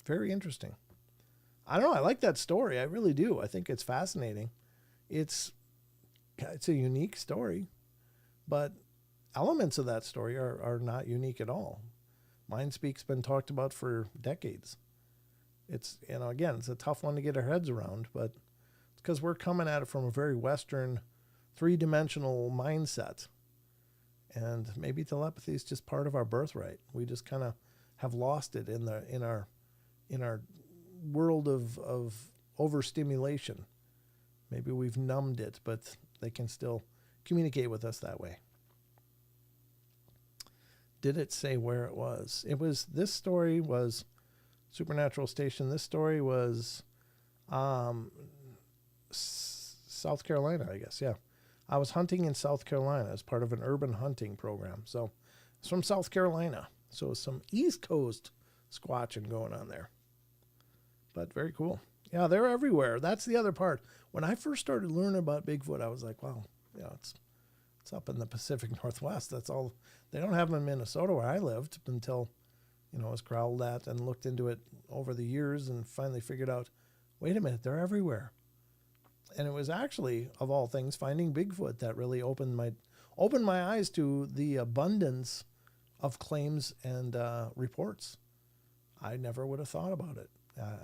Very interesting. I don't know. I like that story. I really do. I think it's fascinating. It's a unique story, but elements of that story are not unique at all. Mind speak's been talked about for decades. It's, again, it's a tough one to get our heads around, but it's because we're coming at it from a very Western, 3-dimensional mindset. And maybe telepathy is just part of our birthright. We just kind of have lost it in our world of overstimulation. Maybe we've numbed it, but they can still communicate with us that way. Did it say where it was? This story was Supernatural Station. This story was South Carolina, I guess. Yeah. I was hunting in South Carolina as part of an urban hunting program. So it's from South Carolina. So some East Coast squatching going on there. But very cool. Yeah, they're everywhere. That's the other part. When I first started learning about Bigfoot, I was like, wow, it's up in the Pacific Northwest. That's all. They don't have them in Minnesota where I lived until, I was growled at and looked into it over the years and finally figured out, wait a minute, they're everywhere. And it was actually, of all things, finding Bigfoot that really opened my eyes to the abundance of claims and reports. I never would have thought about it.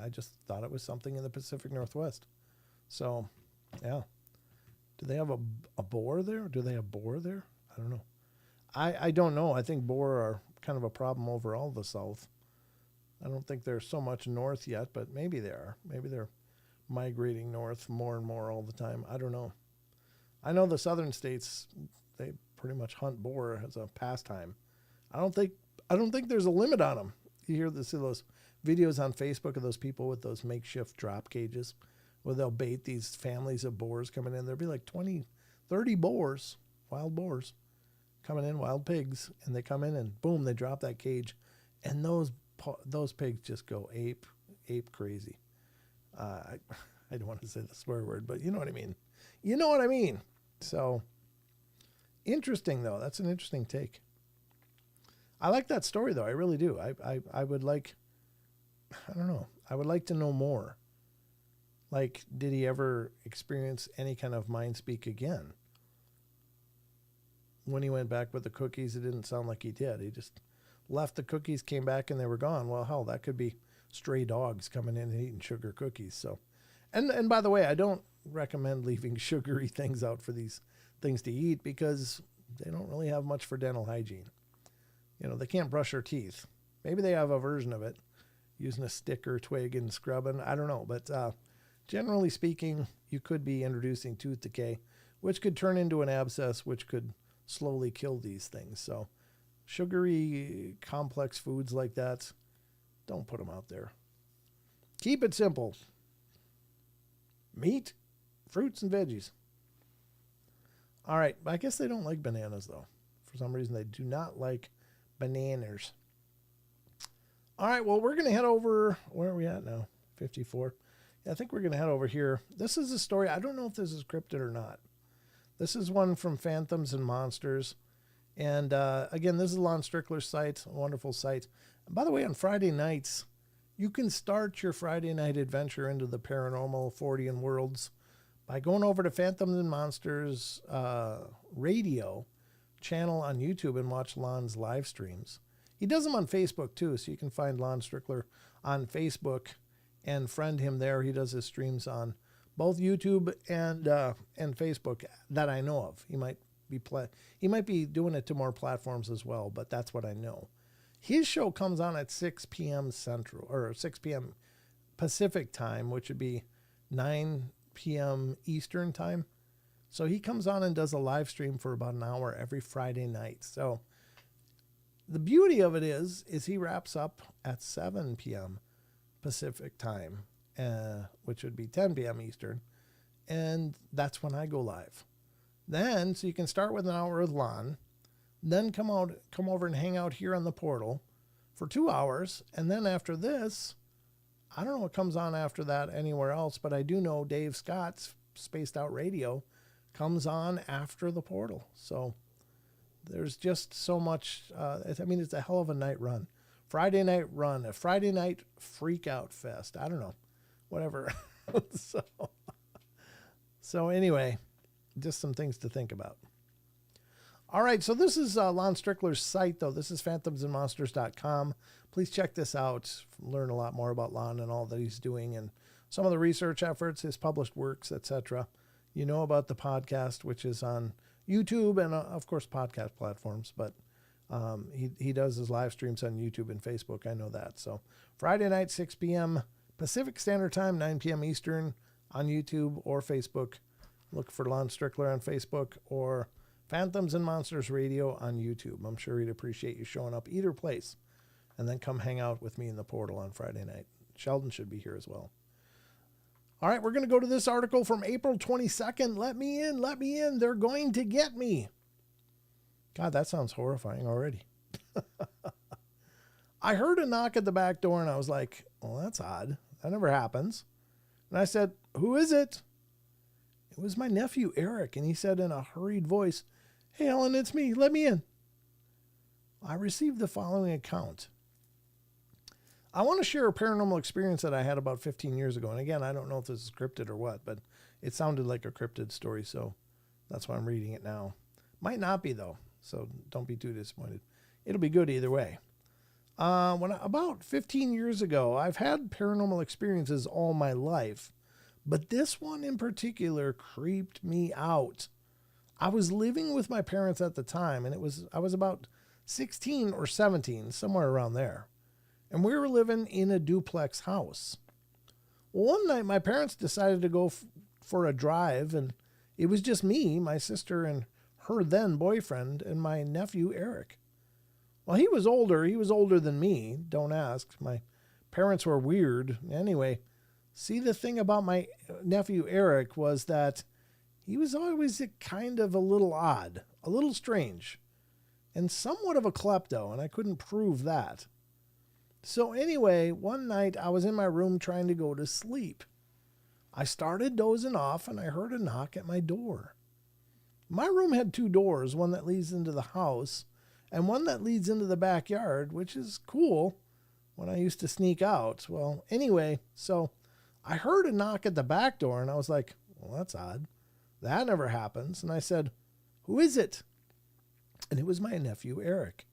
I just thought it was something in the Pacific Northwest. So, yeah. Do they have a boar there? Do they have boar there? I don't know. I don't know. I think boar are kind of a problem over all the South. I don't think they're so much north yet, but maybe they are. Maybe they're migrating north more and more all the time. I don't know. I know the southern states, they pretty much hunt boar as a pastime. I don't think I don't think there's a limit on them. You hear this in those videos on Facebook of those people with those makeshift drop cages where they'll bait these families of boars coming in. There'll be like 20, 30 boars, wild boars coming in, wild pigs, and they come in and boom, they drop that cage. And those pigs just go ape crazy. I don't want to say the swear word, but you know what I mean. You know what I mean. So interesting, though. That's an interesting take. I like that story, though. I really do. I would like, I don't know. I would like to know more. Like, did he ever experience any kind of mind speak again? When he went back with the cookies, it didn't sound like he did. He just left the cookies, came back, and they were gone. Well, hell, that could be stray dogs coming in and eating sugar cookies. So, and by the way, I don't recommend leaving sugary things out for these things to eat because they don't really have much for dental hygiene. You know, they can't brush their teeth. Maybe they have a version of it, using a stick or twig and scrubbing. I don't know. But generally speaking, you could be introducing tooth decay, which could turn into an abscess, which could slowly kill these things. So sugary, complex foods like that, don't put them out there. Keep it simple. Meat, fruits, and veggies. All right. I guess they don't like bananas, though. For some reason, they do not like bananas. All right. Well, we're going to head over. Where are we at now? 54. Yeah, I think we're going to head over here. This is a story. I don't know if this is cryptid or not. This is one from Phantoms and Monsters. And again, this is Lon Strickler's site, a wonderful site. And by the way, on Friday nights, you can start your Friday night adventure into the paranormal Fortean worlds by going over to Phantoms and Monsters radio channel on YouTube and watch Lon's live streams. He does them on Facebook too, so you can find Lon Strickler on Facebook and friend him there. He does his streams on both YouTube and Facebook that I know of. He might be doing it to more platforms as well, but that's what I know. His show comes on at 6 p.m. Central, or 6 p.m. Pacific time, which would be 9 p.m. Eastern time. So he comes on and does a live stream for about an hour every Friday night. So the beauty of it is he wraps up at 7 p.m. Pacific time, which would be 10 p.m. Eastern. And that's when I go live. Then, so you can start with an hour with Lon, then come over and hang out here on the portal for 2 hours. And then after this, I don't know what comes on after that anywhere else, but I do know Dave Scott's Spaced Out Radio comes on after the portal. So there's just so much. It's a hell of a night run. Friday night run, a Friday night freak out fest. I don't know, whatever. So anyway, just some things to think about. All right, so this is Lon Strickler's site, though. This is phantomsandmonsters.com. Please check this out. Learn a lot more about Lon and all that he's doing and some of the research efforts, his published works, etc. You know about the podcast, which is on YouTube and, of course, podcast platforms. But he does his live streams on YouTube and Facebook. I know that. So Friday night, 6 p.m. Pacific Standard Time, 9 p.m. Eastern on YouTube or Facebook. Look for Lon Strickler on Facebook or Phantoms and Monsters Radio on YouTube. I'm sure he'd appreciate you showing up either place. And then come hang out with me in the portal on Friday night. Sheldon should be here as well. All right, we're going to go to this article from April 22nd. Let me in. They're going to get me. God, that sounds horrifying already. I heard a knock at the back door and I was like, well, that's odd. That never happens. And I said, who is it? It was my nephew, Eric. And he said in a hurried voice, hey, Ellen, it's me. Let me in. I received the following account. I want to share a paranormal experience that I had about 15 years ago. And again, I don't know if this is cryptid or what, but it sounded like a cryptid story. So that's why I'm reading it now. Might not be, though. So don't be too disappointed. It'll be good either way. About 15 years ago, I've had paranormal experiences all my life, but this one in particular creeped me out. I was living with my parents at the time, and I was about 16 or 17, somewhere around there. And we were living in a duplex house. One night, my parents decided to go for a drive, and it was just me, my sister, and her then boyfriend, and my nephew, Eric. Well, he was older. He was older than me. Don't ask. My parents were weird. Anyway, see, the thing about my nephew Eric was that he was always kind of a little odd, a little strange, and somewhat of a klepto, and I couldn't prove that. So anyway, one night I was in my room trying to go to sleep. I started dozing off and I heard a knock at my door. My room had 2 doors, one that leads into the house and one that leads into the backyard, which is cool when I used to sneak out. Well, anyway, so I heard a knock at the back door and I was like, well, that's odd. That never happens. And I said, who is it? And it was my nephew, Eric.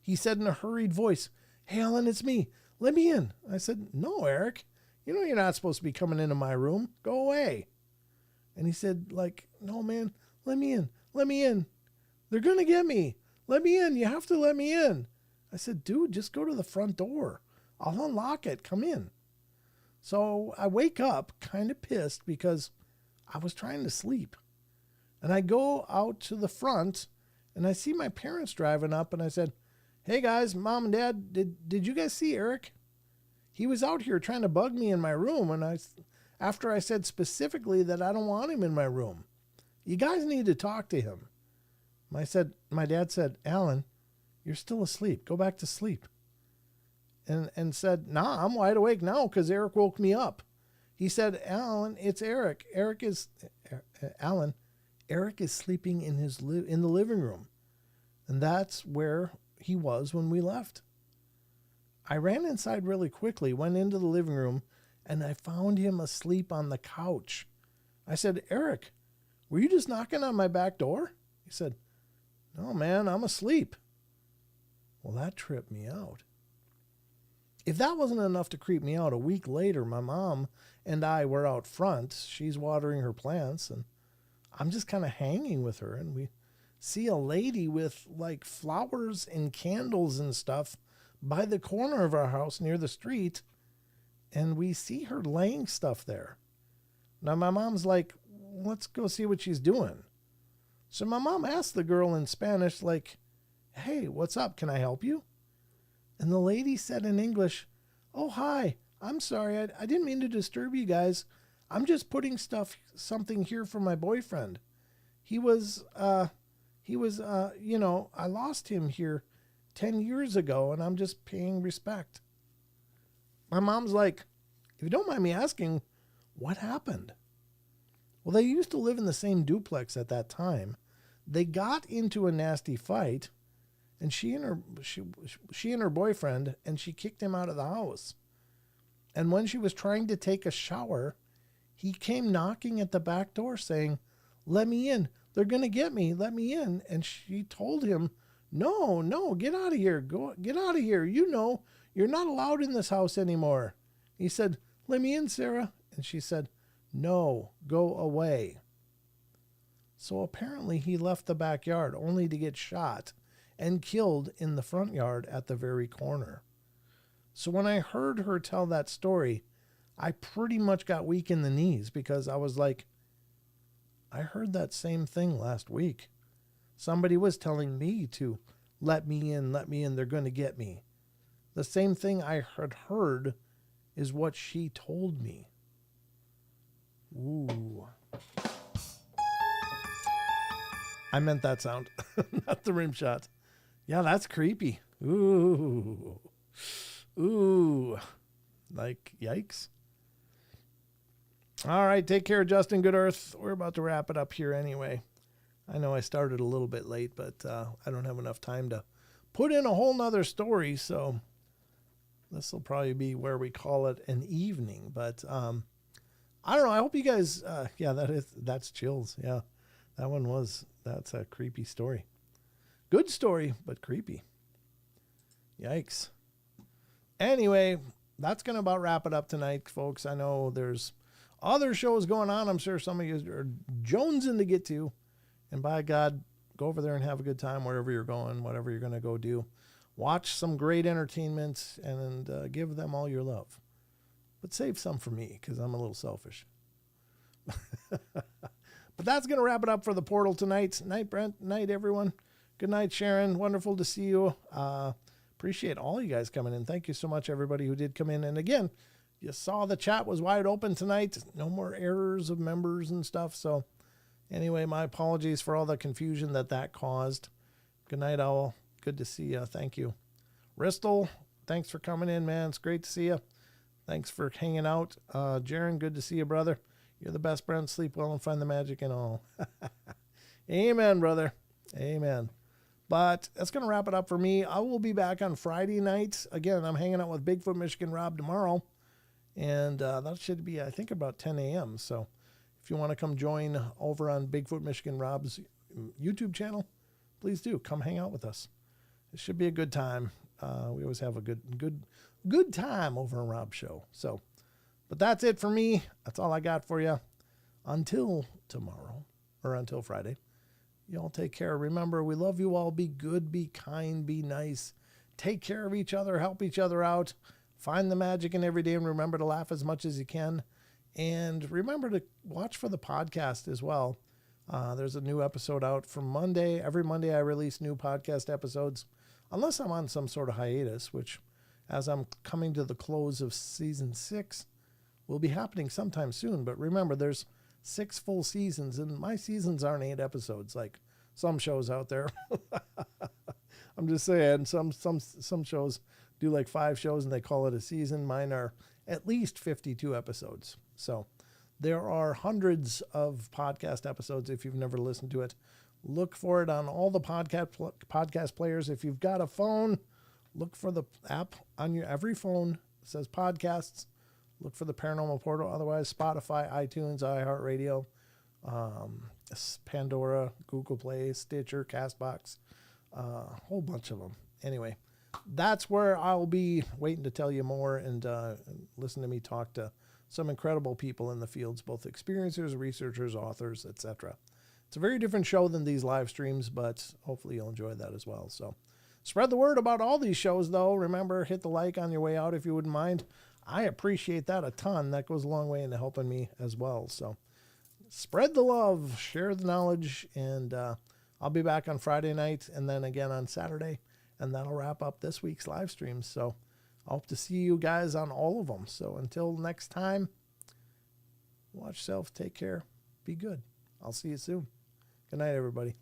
He said in a hurried voice, hey, Alan, it's me. Let me in. I said, no, Eric. You know you're not supposed to be coming into my room. Go away. And he said, like, no, man, let me in. Let me in. They're going to get me. Let me in. You have to let me in. I said, dude, just go to the front door. I'll unlock it. Come in. So I wake up kind of pissed because I was trying to sleep. And I go out to the front and I see my parents driving up and I said, hey guys, Mom and Dad, did you guys see Eric? He was out here trying to bug me in my room, and after I said specifically that I don't want him in my room. You guys need to talk to him. My dad said, Alan, you're still asleep. Go back to sleep. And said, nah, I'm wide awake now because Eric woke me up. He said, Alan, it's Eric. Eric is sleeping in the living room. And that's where he was when we left. I ran inside really quickly, went into the living room, and I found him asleep on the couch. I said, Eric, were you just knocking on my back door? He said, no, man, I'm asleep. Well, that tripped me out. If that wasn't enough to creep me out, a week later, my mom and I were out front. She's watering her plants, and I'm just kind of hanging with her, and we see a lady with like flowers and candles and stuff by the corner of our house near the street, and we see her laying stuff there. Now my mom's like, let's go see what she's doing. So my mom asked the girl in Spanish, like, hey, what's up? Can I help you? And the lady said in English, oh, hi, I'm sorry. I didn't mean to disturb you guys. I'm just putting something here for my boyfriend. I lost him here 10 years ago, and I'm just paying respect. My mom's like, if you don't mind me asking, what happened? Well, they used to live in the same duplex at that time. They got into a nasty fight, and she and her boyfriend, and she kicked him out of the house. And when she was trying to take a shower, he came knocking at the back door saying, let me in. They're going to get me. Let me in. And she told him, no, get out of here. Get out of here. You know, you're not allowed in this house anymore. He said, let me in, Sarah. And she said, no, go away. So apparently he left the backyard only to get shot and killed in the front yard at the very corner. So when I heard her tell that story, I pretty much got weak in the knees because I was like, I heard that same thing last week. Somebody was telling me to let me in, they're going to get me. The same thing I had heard is what she told me. Ooh. I meant that sound, not the rim shot. Yeah, that's creepy. Ooh. Like, yikes. All right, take care, Justin Good Earth. We're about to wrap it up here anyway. I know I started a little bit late, but I don't have enough time to put in a whole nother story, so this will probably be where we call it an evening. But I don't know. I hope you guys, that's chills. Yeah, that's a creepy story. Good story, but creepy. Yikes. Anyway, that's going to about wrap it up tonight, folks. I know there's other shows going on. I'm sure some of you are jonesing to get to. And by God, go over there and have a good time wherever you're going, whatever you're going to go do. Watch some great entertainment and give them all your love. But save some for me because I'm a little selfish. But that's going to wrap it up for the portal tonight. Night, Brent. Night, everyone. Good night, Sharon. Wonderful to see you. Appreciate all you guys coming in. Thank you so much, everybody who did come in. And again, you saw the chat was wide open tonight. No more errors of members and stuff. So anyway, my apologies for all the confusion that caused. Good night, Owl. Good to see you. Thank you. Ristel, thanks for coming in, man. It's great to see you. Thanks for hanging out. Jaron, good to see you, brother. You're the best, Brent. Sleep well and find the magic in all. Amen, brother. Amen. But that's going to wrap it up for me. I will be back on Friday night. Again, I'm hanging out with Bigfoot Michigan Rob tomorrow. And that should be, I think, about 10 a.m. So if you want to come join over on Bigfoot Michigan Rob's YouTube channel, please do. Come hang out with us. It should be a good time. We always have a good time over on Rob's show. So, but that's it for me. That's all I got for you. Until tomorrow, or until Friday. Y'all take care. Remember, we love you all. Be good, be kind, be nice. Take care of each other. Help each other out. Find the magic in every day, and remember to laugh as much as you can. And remember to watch for the podcast as well. There's a new episode out from Monday. Every Monday I release new podcast episodes, unless I'm on some sort of hiatus, which as I'm coming to the close of season 6 will be happening sometime soon. But remember, there's 6 full seasons, and my seasons aren't 8 episodes like some shows out there. I'm just saying, some shows do like 5 shows and they call it a season. Mine are at least 52 episodes. So there are hundreds of podcast episodes. If you've never listened to it, look for it on all the podcast players. If you've got a phone, look for the app on your every phone. It says podcasts. Look for the Paranormal Portal. Otherwise, Spotify, iTunes, iHeartRadio, Pandora, Google Play, Stitcher, CastBox, a whole bunch of them. Anyway, that's where I'll be waiting to tell you more and listen to me talk to some incredible people in the fields, both experiencers, researchers, authors, etc. It's a very different show than these live streams, but hopefully you'll enjoy that as well. So spread the word about all these shows, though. Remember, hit the like on your way out if you wouldn't mind. I appreciate that a ton. That goes a long way into helping me as well. So spread the love, share the knowledge, and I'll be back on Friday night and then again on Saturday, and that'll wrap up this week's live streams. So I hope to see you guys on all of them. So until next time, watch yourself, take care, be good. I'll see you soon. Good night, everybody.